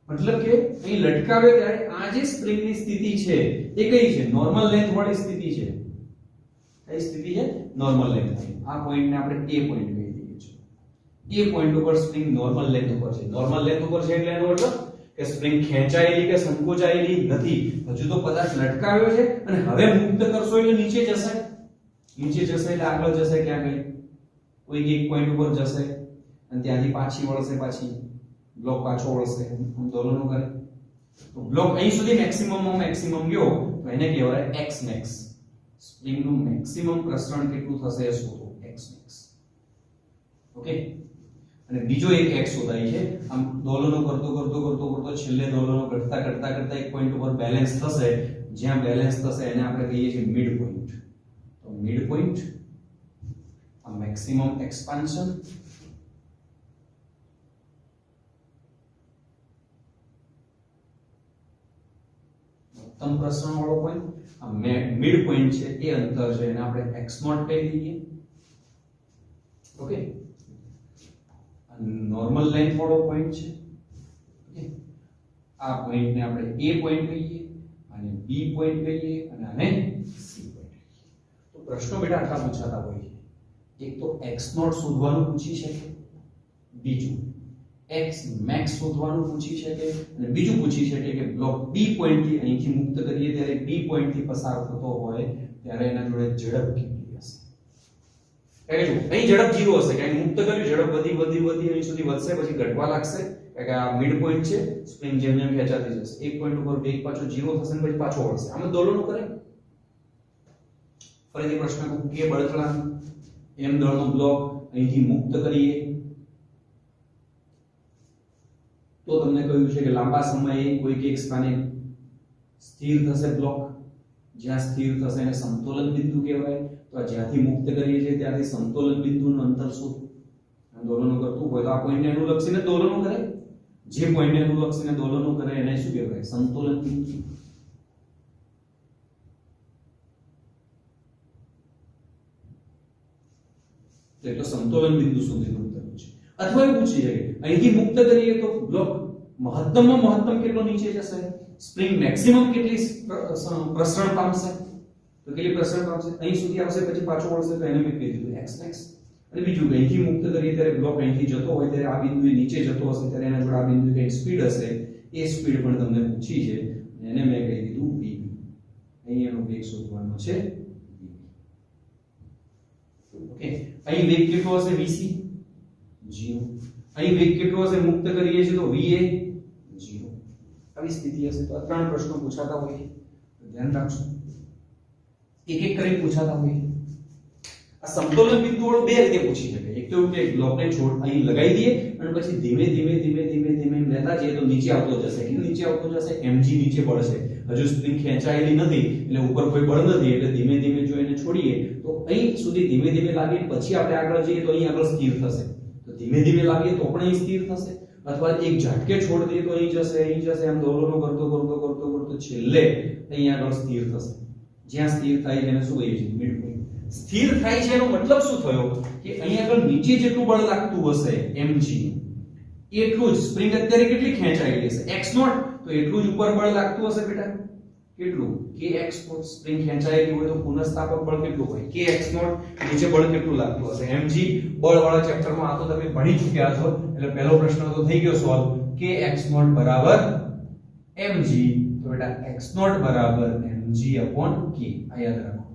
મતલબ કે અહીં લટકાવે ત્યારે આ જે સ્પ્રિંગની સ્થિતિ છે એ કઈ છે નોર્મલ લેન્થ વાળી સ્થિતિ છે. કઈ સ્થિતિ છે નોર્મલ લેન્થ. આ પોઈન્ટને આપણે a પોઈન્ટ કહી દઈએ છીએ એ પોઈન્ટ ઉપર સ્પ્રિંગ નોર્મલ લેન્થ ઉપર છે. નોર્મલ લેન્થ ઉપર છે એટલે એનો મતલબ કે સ્પ્રિંગ ખેંચાયેલી કે સંકોચાયેલી નથી. હજુ તો પદાર્થ લટકાવ્યો છે અને હવે મુક્ત કરશો એટલે નીચે જશે. નીચે જશે એટલે આગળ જશે ક્યાં ગઈ? કોઈ એક પોઈન્ટ ઉપર જશે અને ત્યાંથી પાછી વળશે, પાછી બ્લોક પાછો વળશે, આંદોલનો કરે. તો બ્લોક અહીં સુધી મેક્સિમમ ગયો તો એને કહેવાય x max. સ્પ્રિંગ નું મેક્સિમમ પ્રસરણ કેટલું થશે એ શોધો, x max. ઓકે, અને બીજો એક x શોધાય છે. આમ દોલનો કરતો છેલ્લે દોલનો કરતા એક પોઈન્ટ ઉપર બેલેન્સ થશે. જ્યાં બેલેન્સ થશે એને આપણે કહીએ છીએ મિડ પોઈન્ટ. તો મિડ પોઈન્ટ, આ મેક્સિમમ એક્સપાન્શન, મહત્તમ પ્રસરણ વાળો પોઈન્ટ, આ મિડ પોઈન્ટ છે એ અંતર છે એને આપણે x0 કહી દઈએ. ઓકે, નોર્મલ લાઈન વાળો પોઈન્ટ છે. ઓકે, આ પોઈન્ટ ને આપણે a પોઈન્ટ કહીએ, આને b પોઈન્ટ કહીએ અને આને c પોઈન્ટ કહીએ. તો પ્રશ્નો બેટા આટલા પૂછાતા હોય છે. એક તો x0 શોધવાનું પૂછી છે, બીજું x max શોધવાનું પૂછી છે અને બીજું પૂછી છે કે બ્લોક b પોઈન્ટ થી અહીંથી મુક્ત કરીએ ત્યારે b પોઈન્ટ થી પસાર થતો હોય ત્યારે એના જોડે ઝડપ કેટલી હશે. કે જો અહીં ઝડપ 0 હશે કે મુક્ત કર્યું, ઝડપ વધી અહીં સુધી વધશે, પછી ઘટવા લાગશે કે આ મિડ પોઈન્ટ છે. સ્પ્રિંગ જેમ ખેંચાતી જશે, એક પોઈન્ટ ઉપર વેગ પાછો 0 થશે અને પછી પાછો વળશે. આમ દોલનો કરે. ફરીથી પ્રશ્ન કહું કે બળતણ m દળનો બ્લોક અહીંથી મુક્ત કરીએ તો તમને કહ્યું છે કે લાંબા સમયે કોઈક એક સ્થાને સ્થિર થશે બ્લોક. જ્યાં સ્થિર થશે એને સમતોલન બિંદુ કહેવાય. તો આ જ્યાંથી મુક્ત કરીએ છીએ ત્યાંથી સમતોલન બિંદુનું અંતર શોધો. દોલનો કરતું હોય તો આ પોઈન્ટને અનુલક્ષીને દોલનો કરે. જે પોઈન્ટને અનુલક્ષીને દોલનો કરે એને શું કહેવાય? સમતોલન બિંદુ. તો સમતોલન બિંદુ સુધીનું અંતર છે. અથવા એવું પૂછી શકે અહીંથી મુક્ત કરીએ તો બ્લોક મહત્તમ કેટલો નીચે જશે? સ્પ્રિંગ મેક્સિમમ કેટલી પ્રસરણ પામશે? તો કેટલી પ્રસરણ પામશે? અહીં સુધી આવશે પછી પાછો વળશે તો એને મેં કહી દીધું x max. અને બીજું કે અહીંથી મુક્ત કરીએ ત્યારે બ્લોક અહીંથી જતો હોય ત્યારે આ બિંદુએ નીચે જતો હશે ત્યારે એના જોડે આ બિંદુએ કંઈક સ્પીડ હશે. એ સ્પીડ પણ તમને પૂછી છે એને મેં કહી દીધું v. અહીં એનો વેગ શોધવાનો છે. ઓકે, અહીં વેગ કેટલો હશે? vc 0. અહીં વેગ કેટલો હશે? મુક્ત કરીએ છીએ તો va 0. આવી સ્થિતિ હશે. તો આ ત્રણ પ્રશ્નો પૂછાતા હોય છે, ધ્યાન રાખજો. એક એક કરીને પૂછાતા હોય. આ સમતોલન બિંદુ વાળો બે રીતે પૂછી શકે. એક તો એવું કે બ્લોકને છોડ અહીં લગાવી દઈએ અને પછી ધીમે ધીમે લેતા જઈએ તો નીચે આવતો જશે. કે નીચે આવતો જશે mg નીચે બળશે. હજુ સ્પ્રિંગ ખેંચાયેલી નથી એટલે ઉપર કોઈ બળ નથી એટલે ધીમે જો એને છોડીએ તો અહીં સુધી ધીમે લાગીને પછી આપણે આગળ જઈએ તો અહીં આગળ સ્થિર થશે. તો ધીમે લાગીએ તો પણ અહીં સ્થિર થશે. અથવા એક ઝટકે છોડ દઈએ તો અહીં જશે આમ દોલનો કરતો છેલ્લે અહીં આગળ સ્થિર થશે. જ્યાં સ્થિર થાય છે એને શું કહીએ છીએ? Mid point. સ્થિર થાય છે એનો મતલબ શું થયો કે અહીં આગળ નીચે જેટલું બળ લાગતું હશે mg એટલું જ સ્પ્રિંગ અત્યારે કેટલી ખેંચાયેલી હશે? x0. તો એટલું જ ઉપર બળ લાગતું હશે બેટા. કેટલું? kx0. સ્પ્રિંગ ખેંચાયેલી હોય તો પુનઃસ્થાપક બળ કેટલું હોય? kx0. નીચે બળ કેટલું લાગતું હશે? mg. બળ વાળા ચેપ્ટરમાં આ તો તમે ભણી ચૂક્યા છો એટલે પહેલો પ્રશ્ન તો થઈ ગયો સોલ્વ. kx0 બરાબર mg. તો બેટા x0 બરાબર mg upon k. આ યાદ રાખો.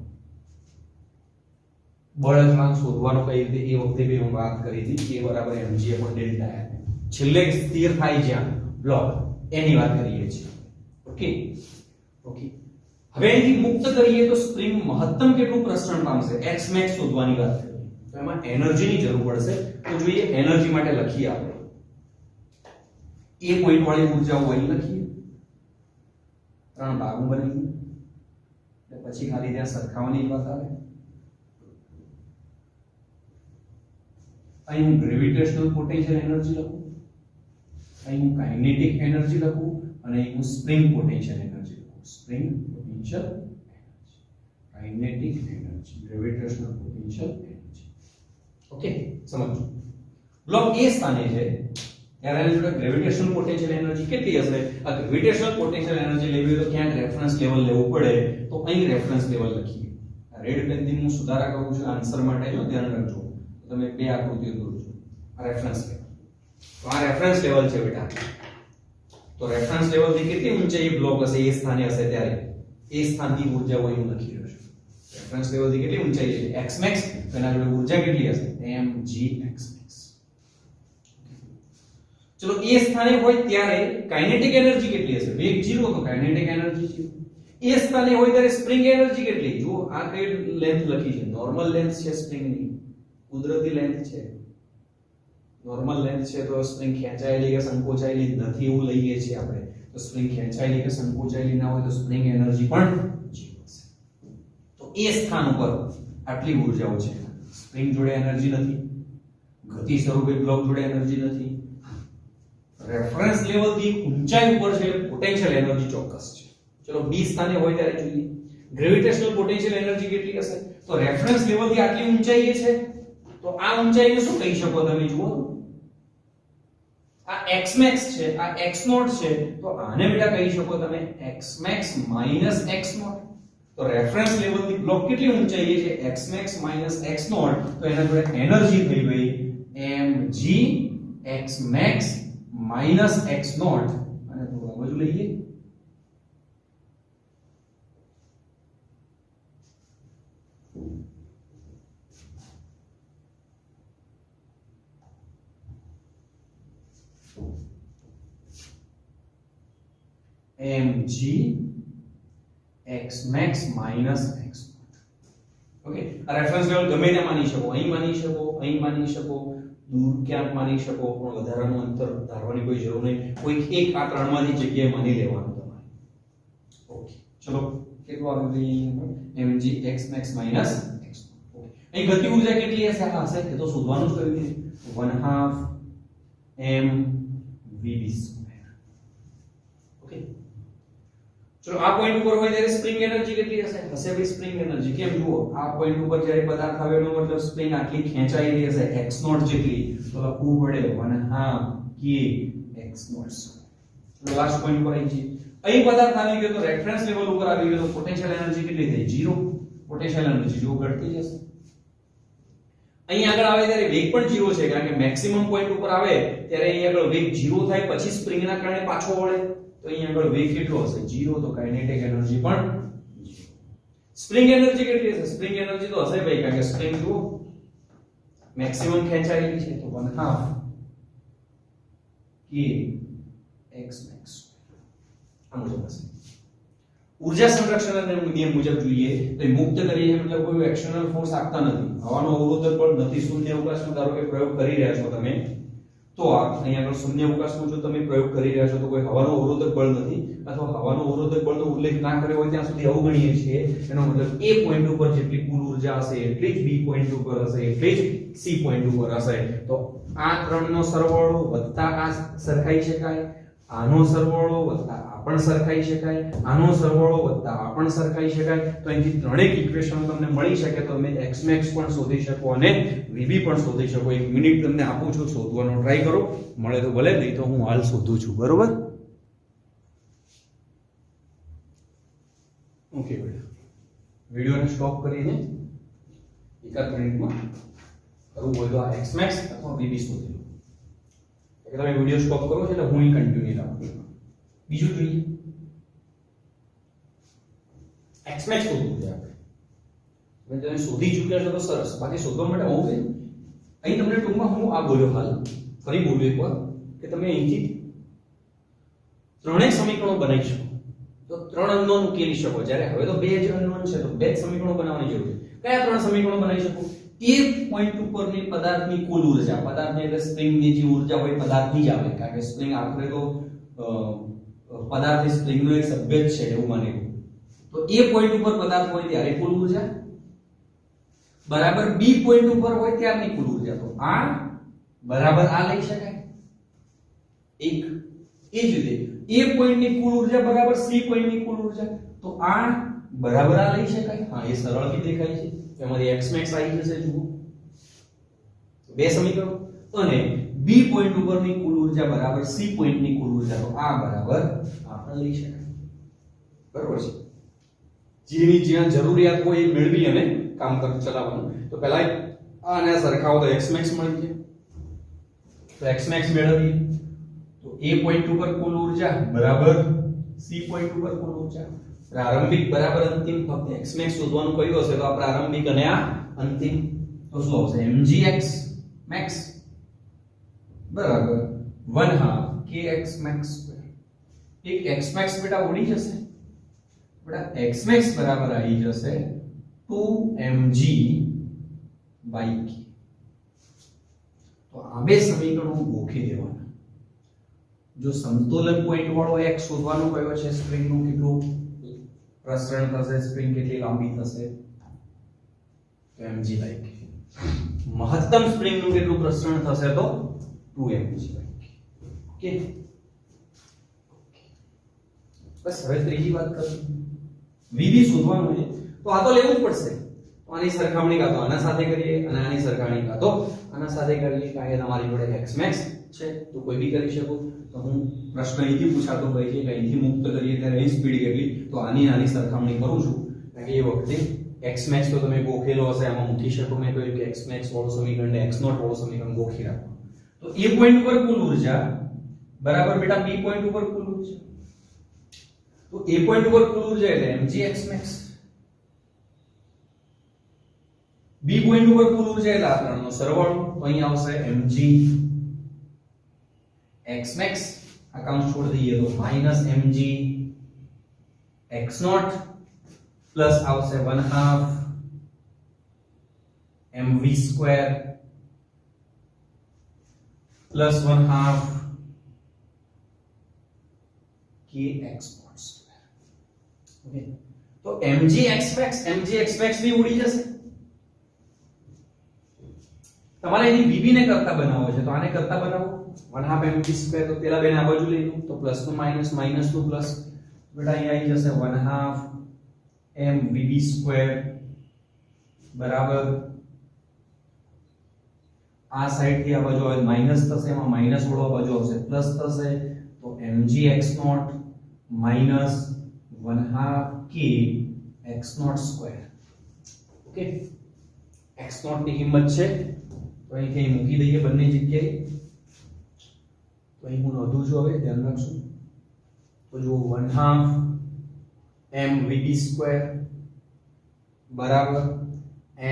બળ અચળાંક શોધવાનો કઈ રીતે એ વખતે બી હું વાત કરી હતી. k બરાબર mg upon ડેલ્ટા r. છેલ્લે સ્થિર થાય જ્યાં બ્લોક એની વાત કરીએ છીએ. ઓકે. હવે અહીંથી મુક્ત કરીએ તો સ્પ્રિંગ મહત્તમ કેટલું પ્રસરણ પામશે? x max શોધવાની વાત કરીએ તો એમાં એનર્જીની જરૂર પડશે. તો જોઈએ એનર્જી માટે લખીએ આપણે. એ પોઈન્ટ વાળી ઊર્જાઓ અહીં લખીએ. ત્રણ ભાગો બની એટલે પછી ખાલી ત્યાં સરખાવવાની વાત આવે. અહીં હું ગ્રેવિટેશનલ પોટેન્શિયલ એનર્જી લખું, અહીં હું કાઇનેટિક એનર્જી લખું અને અહીં હું સ્પ્રિંગ પોટેન્શિયલ એનર્જી લખું. Spring potential energy, kinetic energy, gravitational potential energy. Okay, સમજો. બ્લોક A સ્થાને છે ત્યારે એની જોડે ગ્રેવિટેશનલ પોટેન્શિયલ એનર્જી કેટલી હશે? આ ગ્રેવિટેશનલ પોટેન્શિયલ એનર્જી લેવી હોય તો ક્યાંક રેફરન્સ લેવલ લેવું પડે. તો અહીં રેફરન્સ લેવલ લખીએ. રેડ પેનથી હું સુધારા કરું છું આન્સર માટે, જો ધ્યાન રાખજો. તમે બે આકૃતિઓ દોરજો. Reference level. તો આ રેફરન્સ લેવલ છે બેટા. તો રેફરન્સ લેવલ થી કેટલી ઊંચાઈ બ્લોક હશે એ સ્થાને હશે ત્યારે એ સ્થાનની ઊર્જા હોય હું લખી રહ્યો છું. રેફરન્સ લેવલ થી કેટલી ઊંચાઈ છે x max, તો એના જોડે ઊર્જા કેટલી હશે mgx max. ચલો એ સ્થાને હોય ત્યારે કાઇનેટિક એનર્જી કેટલી હશે? વેગ 0 તો કાઇનેટિક એનર્જી 0. એ સ્થાને હોય ત્યારે સ્પ્રિંગ એનર્જી કેટલી? જો આ કઈ લેન્થ લખી છે? નોર્મલ લેન્થ છે સ્પ્રિંગ ની, કુદરતી લેન્થ છે. નોર્મલ લેન્થ છે તો સ્પ્રિંગ ખેંચાયેલી કે સંકોચાયેલી નથી એવું લઈએ છીએ આપણે. તો સ્પ્રિંગ ખેંચાયેલી કે સંકોચાયેલી ના હોય તો સ્પ્રિંગ એનર્જી પણ 0 હશે. તો એ સ્થાન ઉપર આટલી ઊર્જાઓ છે. સ્પ્રિંગ જોડે એનર્જી નથી, ગતિ સ્વરૂપે બ્લોક જોડે એનર્જી નથી. રેફરન્સ લેવલ થી ઊંચાઈ ઉપર છે પોટેન્શિયલ એનર્જી ચોક્કસ છે. ચલો બી સ્થાને હોય ત્યારે જોઈએ ગ્રેવિટેશનલ પોટેન્શિયલ એનર્જી કેટલી હશે? તો રેફરન્સ લેવલ થી આટલી ઊંચાઈએ છે તો આ ઊંચાઈને શું કહી શકો તમે? જુઓ આ x max છે, આ x naught છે, તો આને બેટા કહી શકો તમે x max minus x naught. તો રેફરન્સ લેવલ થી બ્લોક કેટલી ઊંચાઈએ છે? x max minus x naught. તો એના જોડે એનર્જી થઈ ગઈ mg x max minus x naught. અને થોડું આ બાજુ લઈએ mg x max minus x naught. Okay, આ રેફરન્સ લેવલ ગમે ત્યાં માની શકો, અહીં માની શકો, અહીં માની શકો, દૂર ક્યાંક માની શકો, પણ વધારાનું અંતર ધારવાની કોઈ જરૂર નહીં. કોઈ એક આ ત્રણમાંથી જગ્યાએ માની લેવાનું તમારે. ઓકે, ચલો કેટલું આવ્યું? mg x max minus x naught. Okay, અહીં ગતિ ઊર્જા કેટલી હશે? આ હશે એ તો શોધવાનું જ કહ્યું છે 1/2 m vv². ઓકે, ચલો આ પોઈન્ટ ઉપર હોય ત્યારે સ્પ્રિંગ એનર્જી કેટલી હશે? હશે ભાઈ સ્પ્રિંગ એનર્જી. કેમ? જુઓ આ પોઈન્ટ ઉપર જ્યારે પદાર્થ આવે એનો મતલબ સ્પ્રિંગ આટલી ખેંચાયેલી હશે x naught જેટલી. તો લખવું પડે 1/2 k x naught. ચલો લાસ્ટ પોઈન્ટ પર આવી જઈએ. અહીં પદાર્થ આવી ગયો તો રેફરન્સ લેવલ ઉપર આવી ગયો તો પોટેન્શિયલ એનર્જી કેટલી થઈ? 0. પોટેન્શિયલ એનર્જી જો ઘટતી જશે. અહીં આગળ આવે ત્યારે વેગ પણ 0 છે, કારણ કે મેક્સિમમ પોઈન્ટ ઉપર આવે ત્યારે અહીં આગળ વેગ 0 થાય પછી સ્પ્રિંગના કારણે પાછો વળે. તો અહીં આગળ વેગ કેટલો હશે? 0. તો કાઇનેટિક એનર્જી પણ 0. સ્પ્રિંગ એનર્જી કેટલી હશે? સ્પ્રિંગ એનર્જી તો હશે ભાઈ, કારણ કે સ્પ્રિંગ જો મેક્સિમમ ખેંચાયેલી છે તો 1/2 k x max. આ મુજબ હશે. ઊર્જા સંરક્ષણના નિયમ મુજબ જોઈએ તો એ મુક્ત કરીએ મતલબ કોઈ એક્સટર્નલ ફોર્સ આપતા નથી, હવાનો અવરોધક બળ નથી. શૂન્ય અવકાશમાં ધારો કે પ્રયોગ કરી રહ્યા છો તમે, તો અહીંયા આગળ શૂન્ય અવકાશમાં જો તમે પ્રયોગ કરી રહ્યા છો તો કોઈ હવાનો અવરોધક બળ નથી, અથવા હવાનો અવરોધક બળનો ઉલ્લેખ ના કર્યો હોય ત્યાં સુધી અવગણીએ છીએ. એનો મતલબ એ પોઈન્ટ ઉપર જેટલી કુલ ઊર્જા હશે એટલી જ બી પોઈન્ટ ઉપર હશે, એટલી જ સી પોઈન્ટ ઉપર હશે. તો આ ત્રણનો સરવાળો વત્તા આ સરખાઈ શકાય, આનો સરવાળો વત્તા આ પણ સરખાઈ શકાય, આનો સરવાળો વત્તા આ પણ સરખાઈ શકાય. તો અહીંથી ત્રણેય ઇક્વેશન તમને મળી શકે તો તમે x max પણ શોધી શકો અને vb પણ શોધી શકો. 1 મિનિટ તમને આપું છું, શોધવાનો ટ્રાય કરો, મળે તો ભલે, નહીં તો હું હાલ શોધું છું. બરોબર? ઓકે બેટા, વિડિયોને સ્ટોપ કરીને એકાદ મિનિટમાં કરવું હોય તો આ x max અથવા vb શોધી લો. કે તમે વિડિયો સ્ટોપ કરો છો એટલે હું અહીં કન્ટિન્યુ રાખું. બીજું જોઈએ x max શોધવું છે આપણે. તમે શોધી ચૂક્યા છો તો સરસ, બાકી શોધવા માટે હું કહ્યું અહીં તમને ટૂંકમાં હું આ બોલ્યો, હાલ ફરી બોલ્યો એકવાર કે તમે અહીંથી ત્રણેય સમીકરણો બનાવી શકો તો ત્રણ અનનોન ઉકેલી શકો. જ્યારે હવે તો બે જ અનનોન છે તો બે જ સમીકરણો બનાવવાની જરૂર છે. કયા ત્રણ સમીકરણો બનાવી શકો? એ પોઈન્ટ ઉપરની પદાર્થની કુલ ઊર્જા, પદાર્થની એટલે સ્પ્રિંગની જે ઊર્જા હોય પદાર્થની જ આવે, કારણ કે સ્પ્રિંગ આખરે તો પદાર્થ સ્પ્રિંગનો એક સભ્ય જ છે એવું માની લો. તો એ પોઈન્ટ ઉપર પદાર્થ હોય ત્યારે કુલ ઊર્જા બરાબર બી પોઈન્ટ ઉપર હોય ત્યારની કુલ ઊર્જા. તો આ બરાબર આ લઈ શકાય એક. એ જ રીતે એ પોઈન્ટની કુલ ઊર્જા બરાબર સી પોઈન્ટની કુલ ઊર્જા, તો આ બરાબર આ લઈ શકાય. હા, એ સરળથી દેખાય છે. એમાંથી x max આવી જશે. જુઓ બે સમીકરણો, અને બી પોઈન્ટ ઉપરની કુલ ઊર્જા બરાબર સી પોઈન્ટની કુલ ઊર્જા, તો આ બરાબર આપણે લઈ શકાય. બરાબર છે? જેની જ્યાં જરૂરિયાત હોય એ મેળવી અને કામ ચલાવવાનું. તો પહેલા આને સરખાવો તો x max મળી જાય. તો x max મેળવીએ તો a પોઈન્ટ ઉપર કુલ ઊર્જા બરાબર c પોઈન્ટ ઉપર કુલ ઊર્જા પ્રારંભિક બરાબર અંતિમ ફક્ત x max શોધવાનું કહ્યું હશે તો આ પ્રારંભિક અને આ અંતિમ તો શું આવશે mgx max બરાબર 1/2 kx max સ્ક્વેર એક x max બેટા ઉડી જશે બેટા x max બરાબર આવી જશે 2mg by k તો આ બે સમીકરણો ગોખી દેવાના જો સમતોલન પોઈન્ટ વાળો x શોધવાનો કયો છે સ્પ્રિંગ નું કેટલું પ્રસરણ થશે સ્પ્રિંગ કેટલી લાંબી થશે તો mg by k મહત્તમ સ્પ્રિંગ નું કેટલું પ્રસરણ થશે તો 2mg by k ઓકે બસ હવે ત્રીજી વાત કરીએ vb શોધવાનું છે તો આ તો લેવું જ પડશે તો આની સરખામણી કાં તો આના સાથે કરીએ અને આની સરખામણી કાં તો આના સાથે કરીએ કારણ કે તમારી જોડે x max છે તો કોઈ બી કરી શકો તો હું પ્રશ્ન અહીંથી પૂછાતો હોય છે કે અહીંથી મુક્ત કરીએ ત્યારે અહીં સ્પીડ કેટલી તો આની સરખામણી કરું છું કારણ કે એ વખતે x max તો તમે ગોખેલો હશે આમાં મૂકી શકો મેં કહ્યું કે x max વાળું સમીકરણ ને x naught વાળું સમીકરણ ગોખી રાખો તો a પોઈન્ટ ઉપર કુલ ઊર્જા બરાબર બેટા b પોઈન્ટ ઉપર કુલ ઊર્જા તો a પોઈન્ટ ઉપર કુલ ઊર્જા એટલે mgx max b પોઈન્ટ ઉપર કુલ ઊર્જા એટલે આ ત્રણનો સરવાળો તો અહીં આવશે mg x max આ કાઉન્ટ છોડ દઈએ તો -mg x naught પ્લસ આવશે 1/2 mv square plus 1/2 kx naught square okay તો mg x max બી ઉડી જશે તમારે એની vb ને કરતા બનાવવો છે તો આને કરતા બનાવો 1/2 mv સ્ક્વેર તો પેલા બેને આ બાજુ લઈ લો તો પ્લસ નું માઈનસ માઈનસ નું પ્લસ બેટા અહીં આવી જશે 1/2 mvb સ્ક્વેર બરાબર આ સાઈડ થી આ બાજુ આવે માઈનસ થશે એમાં માઈનસ વાળો આ બાજુ આવશે પ્લસ થશે તો mg x naught minus 1/2 k x naught square okay x naught ની કિંમત છે તો અહીંથી મૂકી દઈએ બંને જગ્યાએ તો અહીં હું નોંધું છું હવે ધ્યાન રાખજો તો જો 1/2 mvb સ્ક્વેર બરાબર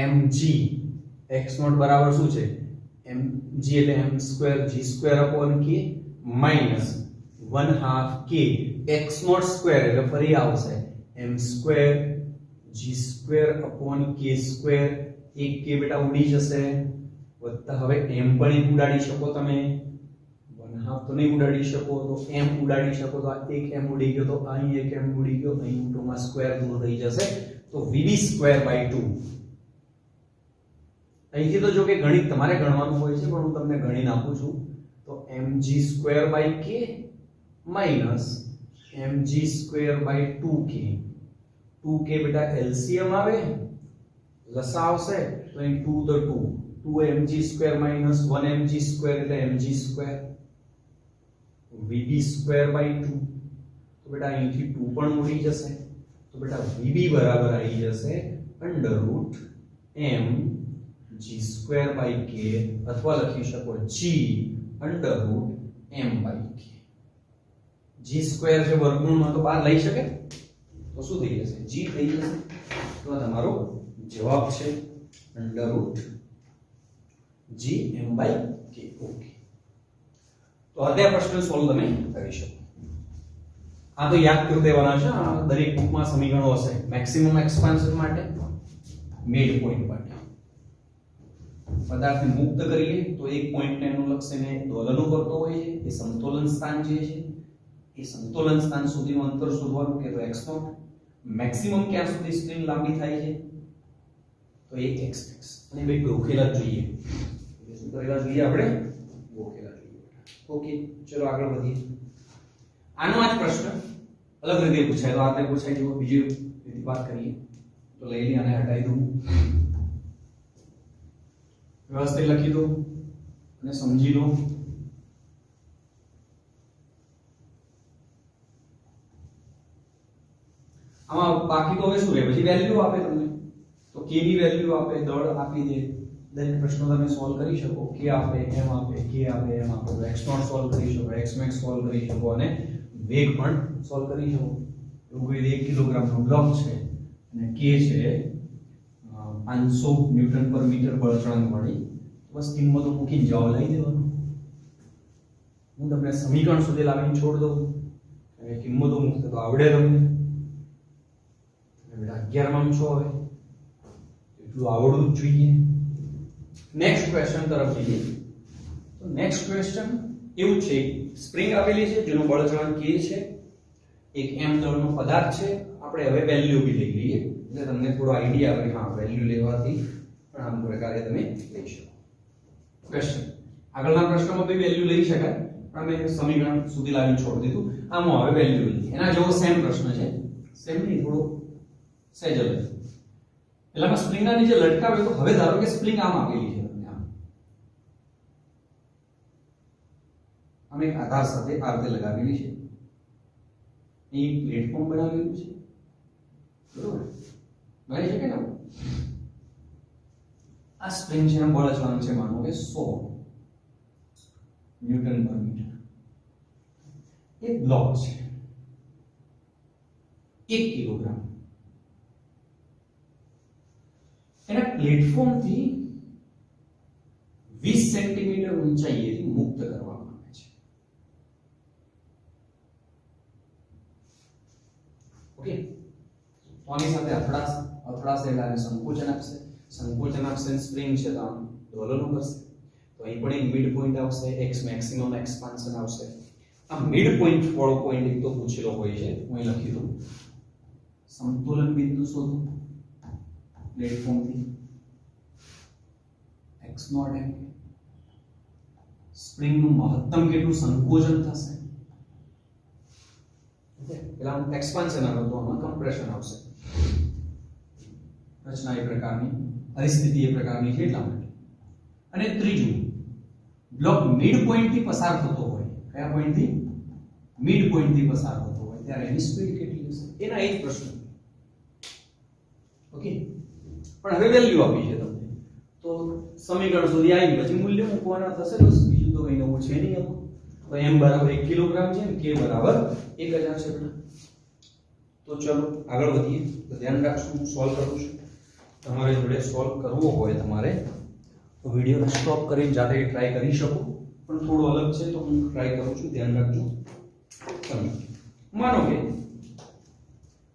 mg x naught બરાબર શું છે mg એટલે m square g square upon k minus 1/2 k x naught square એટલે ફરી આવશે m square g square upon k square એક k બેટા ઉડી જશે વત્તા હવે m પણ એક ઉડાડી શકો તમે 1/2 તો નહીં ઉડાડી શકો તો m ઉડાડી શકો તો આ એક m ઉડી ગયો તો અહીં એક m ઉડી ગયો અહીં ટૂંકમાં સ્ક્વેર દૂર થઈ જશે તો vb સ્ક્વેર બાય 2 અહીંથી તો જો કે ગણિત તમારે ગણવાનું હોય છે પણ હું તમને ગણીને આપું છું તો mg square by k minus mg square by 2k 2k બેટા LCM આવે લસા આવશે તો અહીં 2 તો 2 mg square minus 1 mg square એટલે mg square vb square by 2 તો બેટા અહીંથી 2 પણ ઉડી જશે તો બેટા vb બરાબર આવી જશે under root m g square by k અથવા લખી શકો g under root m by k g square જે વર્ગમૂળમાં તો બહાર લઈ શકે તો શું થઈ જશે g થઈ જશે તો આ તમારો જવાબ છે under root g m by k okay તો આ પ્રશ્ન સોલ્વ તમે કરી શકો આ તો યાદ કરી દેવાના છે આ દરેક બુકમાં સમીકરણો હશે મેક્સિમમ એક્સપાન્શન માટે મિડ પોઈન્ટ માટે પદાર્થને મુક્ત કરીએ તો એક પોઈન્ટને અનુલક્ષીને દોલનો કરતો હોય છે એ સમતોલન સ્થાન જે છે એ સમતોલન સ્થાન સુધીનું અંતર શોધવાનું કે તો x0 મેક્સિમમ ક્યાં સુધી સ્પ્રિંગ લાંબી થાય છે તો એ x max અને બે ગોખેલા જોઈએ શું કરેલા જોઈએ આપણે ગોખેલા જોઈએ ઓકે ચલો આગળ વધીએ આનો આ જ પ્રશ્ન અલગ રીતે પૂછાય તો આપણે પૂછાય જેવો બીજી રીતે વાત કરીએ તો લઈ લે આને હટાવી દઉં વ્યવસ્થિત લખી દો અને સમજી લો આમાં બાકી તો હવે શું રહે પછી વેલ્યુ આપે તમને તો k ની વેલ્યુ આપે દળ આપી દે દરેક પ્રશ્નો તમે સોલ્વ કરી શકો, કે આપે એમ આપે, કે આપે એમ આપે, તો x નોટ સોલ્વ કરી શકો, x max સોલ્વ કરી શકો અને વેગ પણ સોલ્વ કરી શકો. એવું કોઈ 1 કિલોગ્રામનો બ્લોક છે અને k છે 500 ન્યૂટન પર મીટર બળતણ વાળી, બસ કિંમતો મૂકીને જવાબ લઈ દેવાનો. હું તમને સમીકરણ સુધી લાવીને છોડ દઉં, અને કિંમતો મૂકતે તો આવડે તમને. બેટા 11 માં છો, હવે એટલું આવડવું જ જોઈએ. નેક્સ્ટ ક્વેશ્ચન તરફ જઈએ. તો નેક્સ્ટ ક્વેશ્ચન એવું છે, સ્પ્રિંગ આપેલી છે જેનું બળચલન k છે, એક m દળનો પદાર્થ છે. આપણે હવે વેલ્યુ બી લઈ લઈએ એટલે તમને થોડો આઈડિયા આવે, હા વેલ્યુ લેવાથી પણ આમ પ્રકારે તમે લઈ શકો. ક્વેશ્ચન આગળના પ્રશ્નમાં બી વેલ્યુ લઈ શકાય, પણ અમે સમીકરણ સુધી લાવીને છોડી દીધું. આમાં હવે વેલ્યુ લઈએ. એના જેવો સેમ પ્રશ્ન છે, સેમ નહીં, થોડો સહેજ અલગ. પેલામાં સ્પ્રિંગના નીચે લટકાવે, તો હવે ધારો કે સ્પ્રિંગ આમ આપેલી છે તમને, આમ એક આધાર સાથે આ રીતે લગાવેલી છે, અહીં પ્લેટફોર્મ બનાવેલું છે, બરોબર બની શકે ને. આ સ્પ્રિંગ છે, બળચલન છે માનો કે 100 ન્યૂટન પર મીટર. એક બ્લોક છે 1 કિલોગ્રામ, એના પ્લેટફોર્મ થી 20 સેન્ટીમીટર ઊંચાઈએથી મુક્ત કરવામાં આવે છે. ઓકે, તો આની સાથે અથડાશે એટલે આને સંકોચન આપશે, સંકોચન આપશે, સ્પ્રિંગ છે તો આમ ડોલરનો કરશે, તો અહીં પણ એક મિડ પોઈન્ટ આવશે, x મેક્સિમમ એક્સપાન્શન આવશે. આ મિડ પોઈન્ટ વાળો પોઈન્ટ એક તો પૂછેલો હોય છે, હું અહીં લખી દઉં, સમતોલન બિંદુ શોધો પ્લેટફોર્મ થી x નોટ એમ. સ્પ્રિંગ નું મહત્તમ કેટલું સંકોચન થશે, ઓકે, પેલા એક્સપાન્શન આવે તો આમાં કમ્પ્રેશન આવશે. રચના એ પ્રકારની, પરિસ્થિતિ એ પ્રકારની છે એટલા માટે. અને ત્રીજું, બ્લોક મિડ પોઈન્ટ થી પસાર થતો હોય, કયા પોઈન્ટ થી? મિડ પોઈન્ટ થી પસાર થતો હોય, ત્યારે એની સ્પીડ કેટલી હશે, એના એ જ પ્રશ્ન. ઓકે, પણ હવે વેલ્યુ આપી છે તમને, તો સમીકરણ સુધી આવી પછી મૂલ્ય મૂકવાના થશે, બસ બીજું તો કંઈ નવું છે નહીં આમાં. તો m બરાબર 1 કિલોગ્રામ છે ને k બરાબર 1000 છે બેટા. તો ચલો આગળ વધીએ. તો ધ્યાન રાખજો, હું સોલ્વ કરું છું. તમારે જોડે સોલ્વ કરવો હોય તમારે તો વિડિયોને સ્ટોપ કરીને જાતે ટ્રાય કરી શકો, પણ થોડું અલગ છે તો હું ટ્રાય કરું છું, ધ્યાન રાખજો. માનો કે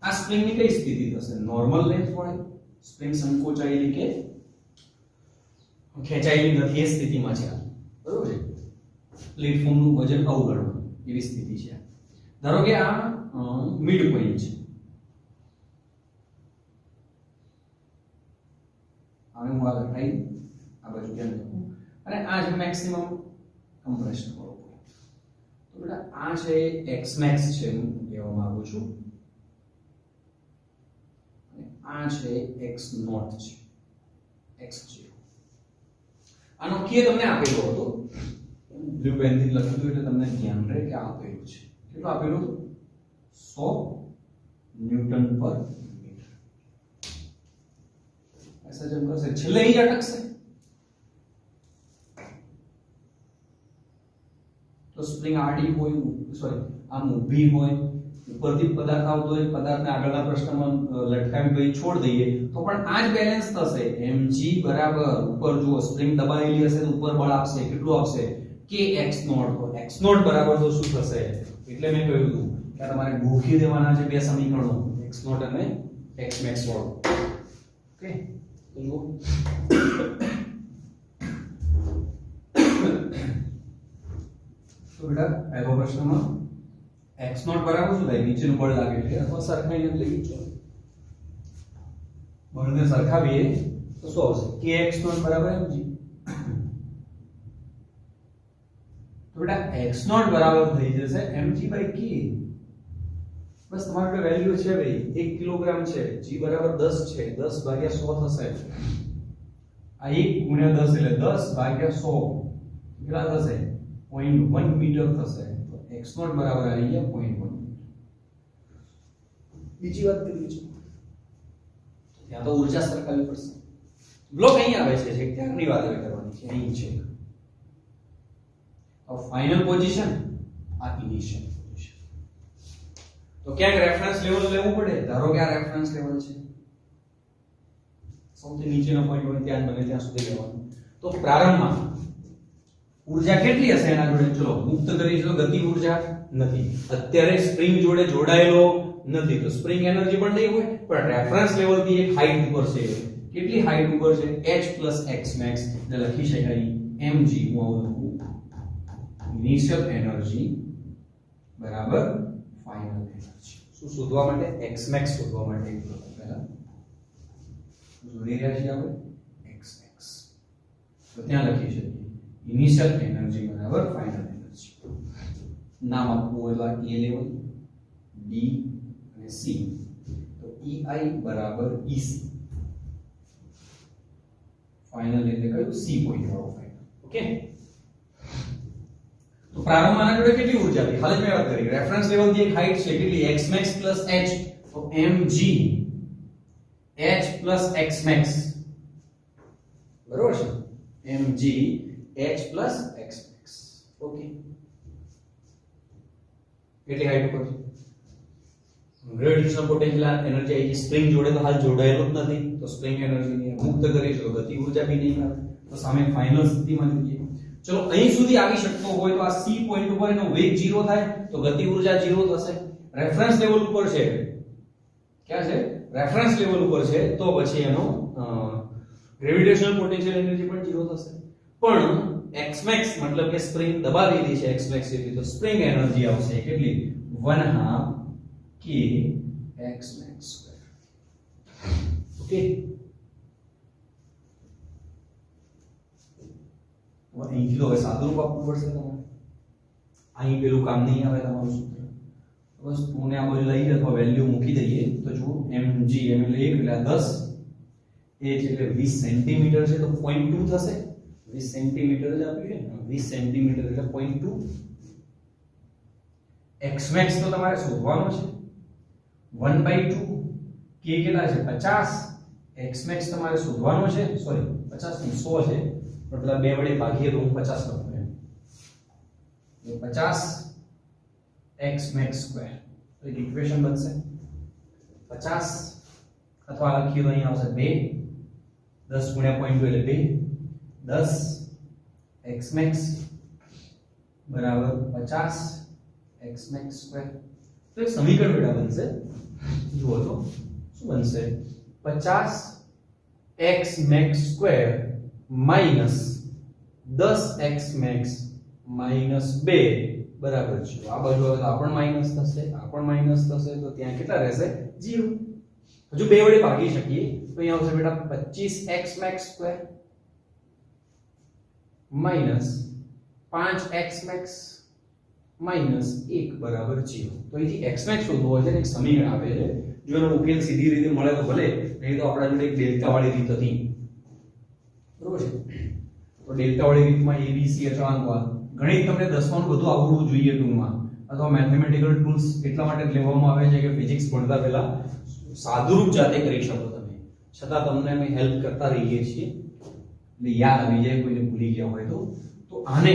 આ સ્પ્રિંગની કઈ સ્થિતિ થશે, નોર્મલ લેન્થ હોય, સ્પ્રિંગ સંકોચાયેલી કે ખેંચાયેલી નથી એ સ્થિતિમાં છે, બરોબર છે. પ્લેટફોર્મનું વજન અવગણવું એવી સ્થિતિ છે. ધારો કે આ મિડ પોઈન્ટ છે, હવે હું આ લખાઈ આ બાજુ કેમ લખું, અને આ છે મેક્સિમમ કમ્પ્રેશન વાળો પોઈન્ટ. તો બેટા આ છે x max છે, હું કહેવા માંગુ છું, આ છે x નોટ છે, x0. આનો k તમને આપેલો હતો, બ્લુ પેન થી લખ્યું એટલે તમને ધ્યાન રહે કે આ આપેલું છે. કેટલું આપેલું હતું? 100 ન્યૂટન પર મીટર. ऐसा जब करसे છેલ્લે ही અટકશે તો સ્પ્રિંગ આડી હોય, સોરી આમ ઊભી હોય, ઉપરથી પદાર્થ આવતો હોય, પદાર્થને આગળના પ્રશ્નમાં લટકાવી પછી છોડ દઈએ તો પણ આ જ બેલેન્સ થશે. mg બરાબર ઉપર જો સ્પ્રિંગ દબાયેલી હશે તો ઉપર બળ આપશે, કેટલું આપશે? kx naught. તો x નોટ બરાબર તો શું થશે? એટલે મેં કહ્યું હતું કે તમારે ગોખી દેવાના છે બે સમીકરણો, x નોટ અને x max વાળો. ઓકે, તો જો તો બેટા પહેલો પ્રશ્નમાં x નોટ બરાબર શું થાય? નીચેનું બળ લાગે છે અથવા સરખાઈને લઈએ, ચલો બળને સરખાવીએ તો શું આવશે? kx નોટ બરાબર mg. તો બેટા x નોટ બરાબર થઈ જશે mg k. બસ તમારી પાસે વેલ્યુ છે ભાઈ, 1 કિલોગ્રામ છે, g બરાબર 10 છે, 10 ભાગ્યા 100 થશે. આ 1 ગુણ્યા 10 એટલે 10 ભાગ્યા 100 કેટલા થશે? 0.1 મીટર થશે. તો x નોટ બરાબર આવી ગયા 0.1. બીજી વાત કરી છે, ત્યાં તો ઊર્જા સરખાવવી પડશે. બ્લોક અહીં આવે છે જે ત્યારની વાત હવે કરવાની છે, અહીં છે. તો ફાઇનલ પોઝિશન આ ઇનિશિયલ પોઝિશન. તો ક્યાંક રેફરન્સ લેવલ લેવું પડે. ધારો કે આ રેફરન્સ લેવલ છે, સૌથી નીચેનો પોઈન્ટ હોય ત્યાં બને ત્યાં સુધી લેવાનું. તો પ્રારંભમાં ઊર્જા કેટલી હશે એના જોડે? ચલો મુક્ત કરી તો ગતિ ઊર્જા નથી, અત્યારે સ્પ્રિંગ જોડે જોડાયેલો નથી તો સ્પ્રિંગ એનર્જી પણ નહીં હોય, પણ રેફરન્સ લેવલ થી એક હાઈટ ઉપર છે. કેટલી હાઈટ ઉપર છે? h + x max ને લખી શકાય mg. હું આવું લખું, ઇનિશિયલ એનર્જી બરાબર ફાઇનલ એનર્જી. શું શોધવા માટે? x max શોધવા માટે. પહેલા જોડી રહ્યા છીએ આપણે x max, તો ત્યાં લખી શકીએ ઇનિશિયલ એનર્જી બરાબર ફાઇનલ એનર્જી. નામ આપવું એટલે a લેવલ, b અને c. તો ei બરાબર ec. ફાઇનલ એટલે કયું? c પોઈન્ટ વાળો ફાઇનલ. ઓકે. તો પ્રારંભમાં આના જોડે કેટલી ઊર્જા હતી? હાલ જ મેં વાત કરી, રેફરન્સ લેવલ થી એક હાઈટ છે કેટલી? x max + h. તો mg h + x max બરોબર છે, mg h + x max. Okay. કેટલી હાઈટ ઉપર છે? ગ્રેવિટેશનલ પોટેન્શિયલ એનર્જી આવી સ્પ્રિંગ જોડે તો હાલ જોડાયેલો જ નથી, તો સ્પ્રિંગ એનર્જી ને મુક્ત કરી તો ગતિ ઊર્જા બી નહીં આવે. તો સામે ફાઇનલ સ્થિતિમાં જોઈએ. ચલો અહીં સુધી આવી શકતો હોય તો આ c પોઈન્ટ ઉપર એનો વેગ 0 થાય તો ગતિ ઊર્જા 0 થશે. રેફરન્સ લેવલ ઉપર છે, ક્યાં છે? રેફરન્સ લેવલ ઉપર છે, તો પછી એનો ગ્રેવિટેશનલ પોટેન્શિયલ એનર્જી પણ 0 થશે. પણ x max મતલબ કે સ્પ્રિંગ દબાવી દીધી છે x max એટલે તો સ્પ્રિંગ એનર્જી આવશે કેટલી? 1/2 k x max square. Okay. તો અહીં હવે સાદુરૂપ આપવું પડશે તમારે. અહીં પેલું કામ નહીં આવે તમારું સૂત્ર. બસ તું આ બાજુ લઈ અથવા વેલ્યુ મૂકી દઈએ તો જુઓ mg m એટલે 1 એટલે 10 h એટલે 20 સેન્ટીમીટર છે તો 0.2 થશે. 20 સેન્ટીમીટર જ આપ્યું છે, 20 સેન્ટીમીટર એટલે 0.2. x max તો તમારે શોધવાનો છે 1/2. k કેટલા છે? 50. x max તમારે શોધવાનો છે, સોરી 50 નહીં 100 છે, પણ પેલા બે વડે ભાગીએ તો હું 50 લખું એમ. તો 50 x max square. તો એક ઇક્વેશન બનશે 50 અથવા લખીએ તો અહીં આવશે 2 10 × 0.2 એટલે 2 10 x max બરાબર 50 x max square. તો એક સમીકરણ બેટા બનશે, જુઓ તો શું બનશે? 50 x max square minus 10 x max minus 2 બરાબર છે. આ બાજુ હવે આ પણ માઈનસ થશે, આ પણ માઈનસ થશે, તો ત્યાં કેટલા રહેશે? 0. હજુ બે વડે ભાગી શકીએ તો અહીં આવશે બેટા 25x max square minus 5x max minus 1 બરાબર 0. તો અહીંથી x max શોધવો હોય છે ને એક સમીકરણ આપે છે, જો એનો ઉકેલ સીધી રીતે મળે તો ભલે, નહીં તો આપણા જોડે એક ડેલ્ટા વાળી રીત હતી બરોબર છે. તો ડેલ્ટા વાળી રીતમાં a b c અચળાંકો, ગણિત તમને 10માં બધું આવડવું જોઈએ ટૂંકમાં, અથવા મેથેમેટિકલ ટૂલ્સ એટલા માટે લેવામાં આવે છે કે ફિઝિક્સ ભણતા પહેલા સાદુરૂપ જાતે કરી શકો તમે, છતાં તમને અમે હેલ્પ કરતા રહીએ છીએ એટલે યાદ આવી જાય કોઈને ભૂલી ગયા હોય તો. તો આને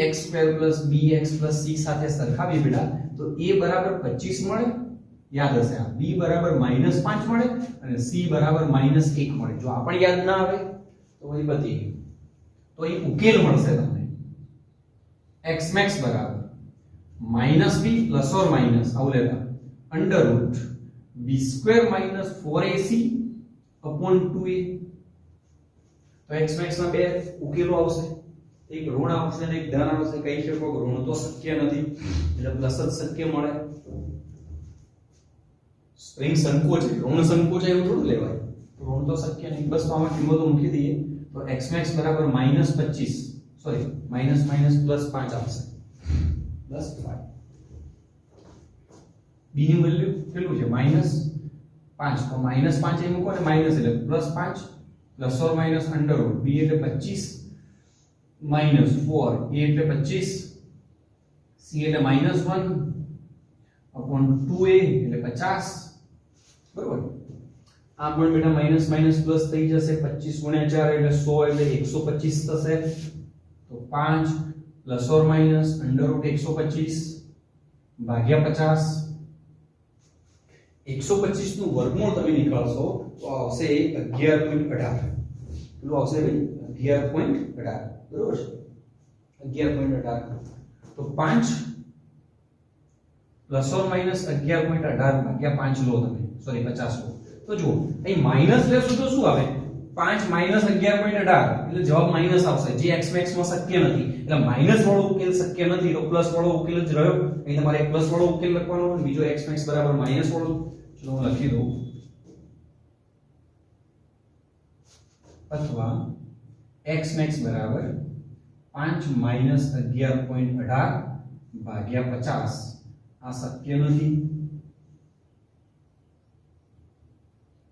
ax² + bx + c સાથે સરખાવી બેટા તો a બરાબર 25 મળે, યાદ હશે. આ b બરાબર -5 મળે અને c બરાબર -1 મળે. જો આ પણ યાદ ના આવે તો પછી બતી ગયું. તો અહીં ઉકેલ મળશે તમને x max બરાબર -b ± આવું લેતા √b² - 4ac / 2a. તો x max ના બે ઉકેલો આવશે, એક ઋણ આવશે અને એક ધન આવશે. કહી શકો કે ઋણ તો શક્ય નથી એટલે પ્લસ જ શક્ય મળે. સ્પ્રિંગ સંકોચ, ઋણ સંકોચ એવું થોડું લેવાય, ઋણ તો શક્ય નહીં. બસ તો આમાં કિંમતો મૂકી દઈએ તો x max બરાબર -25 સોરી માઈનસ +5 આવશે +5. b ની વેલ્યુ કેટલું છે? -5. તો -5 અહીં મૂકો ને માઈનસ એટલે +5 ± √b એટલે 25 -4 a એટલે 25 c એટલે -1 / 2a એટલે 50 બરોબર. આ પણ બેટા માઈનસ માઈનસ પ્લસ થઈ જશે 25 ગુણ્યા 4 એટલે 100 એટલે 125 થશે તો 5 plus or minus under route 125 ભાગ્યા 50 125 નું વર્ગમૂળ તમે નીકાળશો તો આવશે 11.18 કેટલું આવશે ભાઈ 11.18 બરોબર છે 11.18 તો 5 પ્લસ ઓર માઈનસ 11.18 ભાગ્યા 5 લો તમે સોરી 50 લો તો જુઓ અહીં માઈનસ લેશો તો શું આવે 5 માઈનસ 11.18 એટલે જવાબ માઈનસ આવશે જે x max માં શક્ય નથી એટલે માઈનસ વાળો ઉકેલ શક્ય નથી તો પ્લસ વાળો ઉકેલ જ રહ્યો અહીં તમારે એક પ્લસ વાળો ઉકેલ લખવાનો અને બીજો x max બરાબર માઈનસ વાળો ચલો હું લખી દઉં અથવા x max બરાબર 5 માઈનસ 11.18 ભાગ્યા 50 આ શક્ય નથી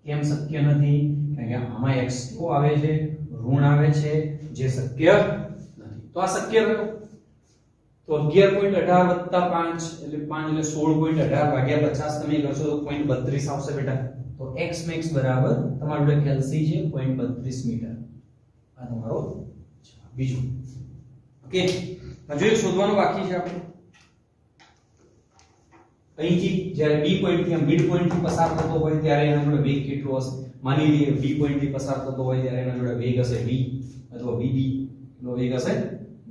કેમ શક્ય નથી કારણ કે આમાં x તો આવે છે ઋણ આવે છે જે શક્ય નથી તો આ શક્ય રહ્યો તો 11.18 + 5 એટલે 5 એટલે 16.18 ભાગ્યા 50 તમે કરશો તો 0.32 આવશે બેટા તો x max બરાબર તમારું જોડે કેલ્સી છે 0.32 મીટર આ તમારો બીજું ઓકે હજુ એક શોધવાનું બાકી છે આપણે અહીંથી જ્યારે b પોઈન્ટ થી મિડ પોઈન્ટ થી પસાર થતો હોય ત્યારે એના જોડે વેગ કેટલો હશે માની લઈએ b પોઈન્ટ થી પસાર થતો હોય ત્યારે એના જોડે વેગ હશે v અથવા vb નો વેગ હશે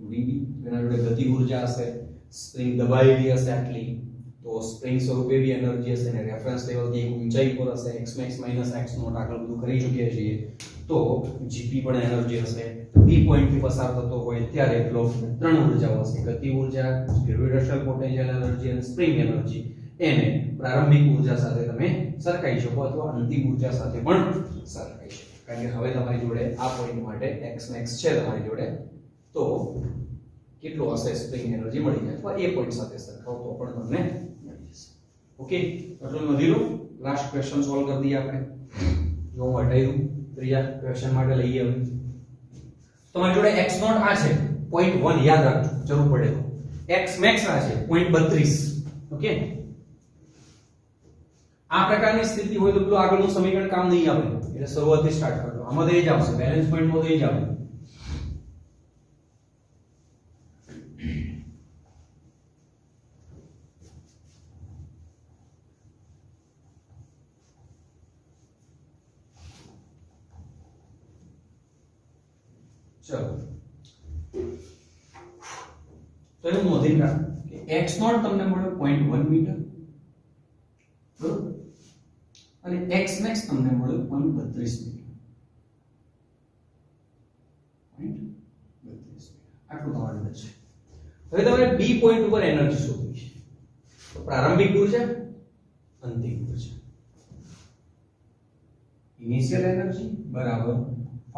vb એના જોડે ગતિ ઊર્જા હશે સ્પ્રિંગ દબાયેલી હશે આટલી તો સ્પ્રિંગ સ્વરૂપે એવી એનર્જી હશે ને રેફરન્સ લેવલ થી એક ઊંચાઈ પર હશે x max - x નોટ આગળ બધું કરી ચૂક્યા છીએ તો gp પણ એનર્જી હશે b પોઈન્ટ થી પસાર થતો હોય ત્યારે બ્લોક ત્રણ ઊર્જાઓ હશે ગતિ ઊર્જા ગ્રેવિટેશનલ પોટેન્શિયલ એનર્જી અને સ્પ્રિંગ એનર્જી એને પ્રારંભિક ઊર્જા સાથે તમે સરખાઈ શકો અથવા અંતિમ ઊર્જા સાથે પણ સરખાઈ શકો કારણ કે હવે તમારી જોડે આ પોઈન્ટ માટે x max છે તમારી જોડે તો કેટલો હશે સ્પ્રિંગ એનર્જી મળી જાય અથવા એ પોઈન્ટ સાથે સરખાવો તો પણ તમને મળી જશે ઓકે આટલું નોંધી લો લાસ્ટ ક્વેશ્ચન સોલ્વ કરી દઈએ આપણે જો હું હટાઈ દઉં ત્રીજા ક્વેશ્ચન માટે લઈએ હવે તમારી જોડે x નોટ આ છે 0.1 યાદ રાખજો જરૂર પડે તો x max આ છે 0.32 ઓકે આ પ્રકારની સ્થિતિ હોય તો પેલું આગળનું સમીકરણ કામ નહીં આવે એટલે શરૂઆતથી સ્ટાર્ટ કરજો આમાં તો એ જ આવશે બેલેન્સ પોઈન્ટ માં તો એ જ આવે ચલો તો એનું નોંધી રાખ કે x નોટ તમને મળ્યો 0.1 મીટર બરોબર અને x max તમને મળ્યો 0.32 મીટર 0.32 આટલું તમારે બચશે હવે તમારે b પોઈન્ટ ઉપર એનર્જી શોધવી છે તો પ્રારંભિક ઊર્જા અંતિમ ઊર્જા ઇનિશિયલ એનર્જી બરાબર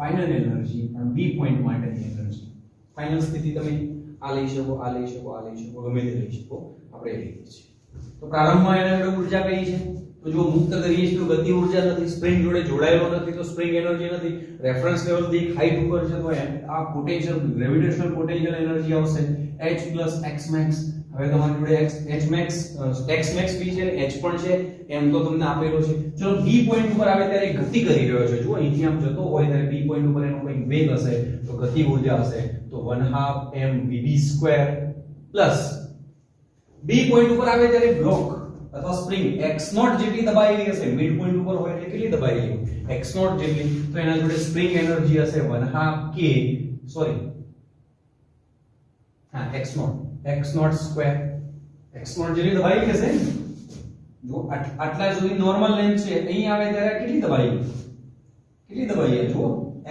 ફાઇનલ એનર્જી અને b પોઈન્ટ માટેની એનર્જી ફાઇનલ સ્થિતિ તમે આ લઈ શકો આ લઈ શકો આ લઈ શકો ગમે તે લઈ શકો આપણે લઈએ છીએ તો પ્રારંભમાં એના જોડે ઊર્જા કઈ છે તો જો મુક્ત કરીએ છીએ તો ગતિ ઊર્જા નથી સ્પ્રિંગ જોડે જોડાયેલો નથી તો સ્પ્રિંગ એનર્જી નથી રેફરન્સ લેવલ થી હાઈટ ઉપર છે તો આ પોટેન્શિયલ ગ્રેવિટેશનલ પોટેન્શિયલ એનર્જી આવશે h x max હવે તમારી જોડે h max x max બી છે h પણ છે એમ તો તમને આપેલો છે ચલો b પોઈન્ટ ઉપર આવે ત્યારે ગતિ કરી રહ્યો છે જો અહીંથી આમ જતો હોય ત્યારે b પોઈન્ટ ઉપર એનો કંઈક વેગ હશે તો ગતિ ઊર્જા હશે તો 1/2 mvd2 પ્લસ b પોઈન્ટ ઉપર આવે ત્યારે બ્લોક અથવા સ્પ્રિંગ x0 જેટલી દબાયેલી હશે મિડ પોઈન્ટ ઉપર હોય એટલે કેટલી દબાયેલી x0 જેટલી તો એના જોડે સ્પ્રિંગ એનર્જી હશે 1/2 k સોરી હા x0 સ્ક્વેર x0 જેટલી દબાયેલી હશે જો આટલા સુધી નોર્મલ લેન્થ છે અહીં આવે ત્યારે કેટલી દબાઈ જો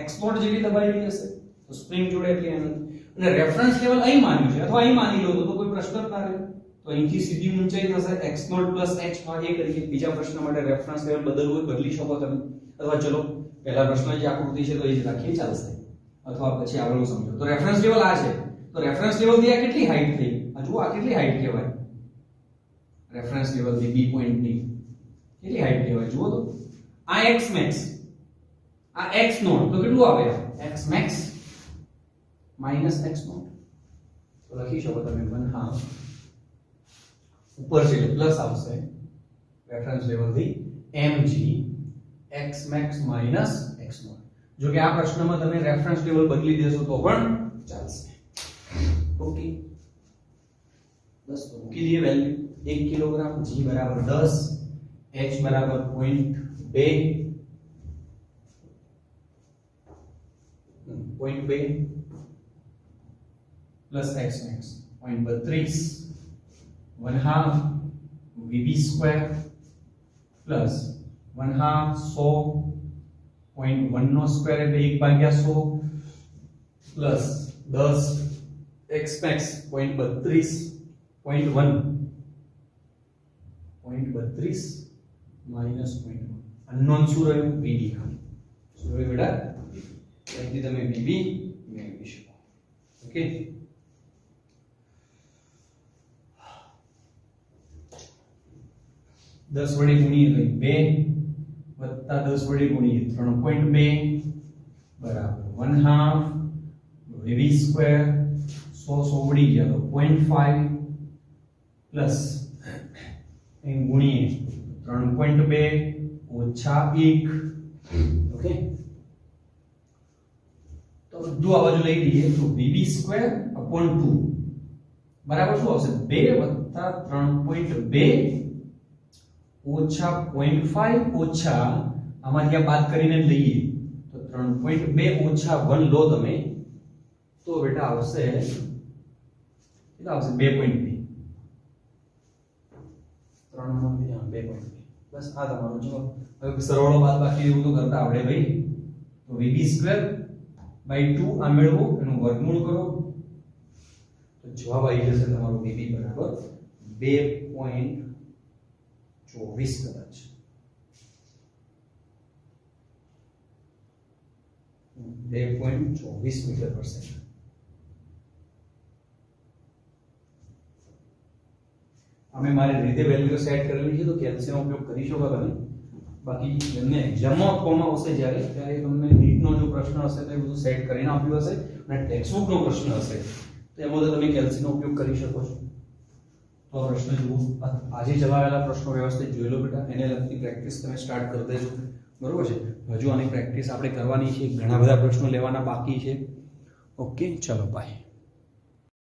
x0 જેટલી દબાયેલી હશે તો સ્પ્રિંગ જોડે એટલી એનર્જી અને રેફરન્સ લેવલ અહીં માન્યું છે અથવા અહીં માની લો તો કોઈ પ્રશ્ન જ ના રહે તો અહીંથી સીધી ઊંચાઈ થશે x0 h માં એ કરીએ બીજા પ્રશ્ન માટે રેફરન્સ લેવલ બદલવું હોય બદલી શકો તમે અથવા ચલો પહેલા પ્રશ્ન જે આકૃતિ છે તો એ જ રાખીએ ચાલશે અથવા પછી આગળ સમજો તો રેફરન્સ લેવલ આ છે તો રેફરન્સ લેવલ થી આ કેટલી હાઈટ થઈ આ જુઓ આ કેટલી હાઈટ કહેવાય રેફરન્સ લેવલ થી b પોઈન્ટ ની કેટલી હાઈટ કહેવાય જુઓ તો આ x max આ x0 તો કેટલું આવે x max માઈનસ x0 તો લખી શકો તમે 1/2 ઉપર છે પ્લસ આવશે રેફરન્સ લેવલ થી mg x max minus x naught. જો કે આ પ્રશ્નમાં તમે રેફરન્સ ટેબલ બદલી દેશો તો પણ ચાલશે. ઓકે, બસ તો મૂકી દઈએ વેલ્યુ. 1 કિલોગ્રામ g બરાબર 10, h બરાબર 0.2 plus x max 0.32 1/2 vb square plus 1/2 100.1 નો સ્ક્વેર એટલે 1/100 plus 10 x max 0.32 minus 0.1 unknown શું રહ્યું vb ખાલી શું રહ્યું બેટા અહીંથી તમે vb મેળવી શકો. ઓકે, दस वडे गुणीए तो 2 वत्ता 10 वडे गुणीए 3.2 बराबर 1/2 vb स्क्वायर 100 उड़ी गया तो 0.5 प्लस इन गुणीए 3.2 ओछा 1. ओके, तो બધું આ બાજુ લઈ લઈએ તો vb સ્ક્વેર upon 2 બરાબર શું આવશે 2 વત્તા 3.2 ઓછા 0.5 ઓછા આમાંથી આ બાદ કરીને લઈએ તો 3.2 ઓછા 1 લો તમે તો બેટા આવશે કેટલા આવશે 2.2 3 માંથી 2.2. બસ આ તમારો જવાબ. હવે સરવાળો બાદ બાકી એવું તો કરતા આવડે ભાઈ. તો vb સ્ક્વેર બાય 2 આ મેળવો એનું વર્ગમૂળ કરો તો જવાબ આવી જશે તમારો vb બરાબર 2.24 કદાચ 2.24 મીટર પર સેકન્ડ. અમે મારી રીતે વેલ્યુ સેટ કરેલી છે તો કેલ્સીનો ઉપયોગ કરી શકો તમે. બાકી તમને એક્ઝામમાં આપવામાં આવશે જ્યારે ત્યારે તમને નીટનો જો પ્રશ્ન હશે તો એ બધું સેટ કરીને આપ્યું હશે અને ટેક્સ્ટબુકનો પ્રશ્ન હશે તો એમાં તો તમે કેલ્સીનો ઉપયોગ કરી શકો છો. તો આ પ્રશ્ન જુઓ, આજે જવાયેલા પ્રશ્નો વ્યવસ્થિત જોઈ લો બેટા. એને લગતી પ્રેક્ટિસ તમે સ્ટાર્ટ કરી દેજો, બરોબર છે. હજુ આની પ્રેક્ટિસ આપણે કરવાની છે, ઘણા બધા પ્રશ્નો લેવાના બાકી છે. ઓકે, ચલો બાય.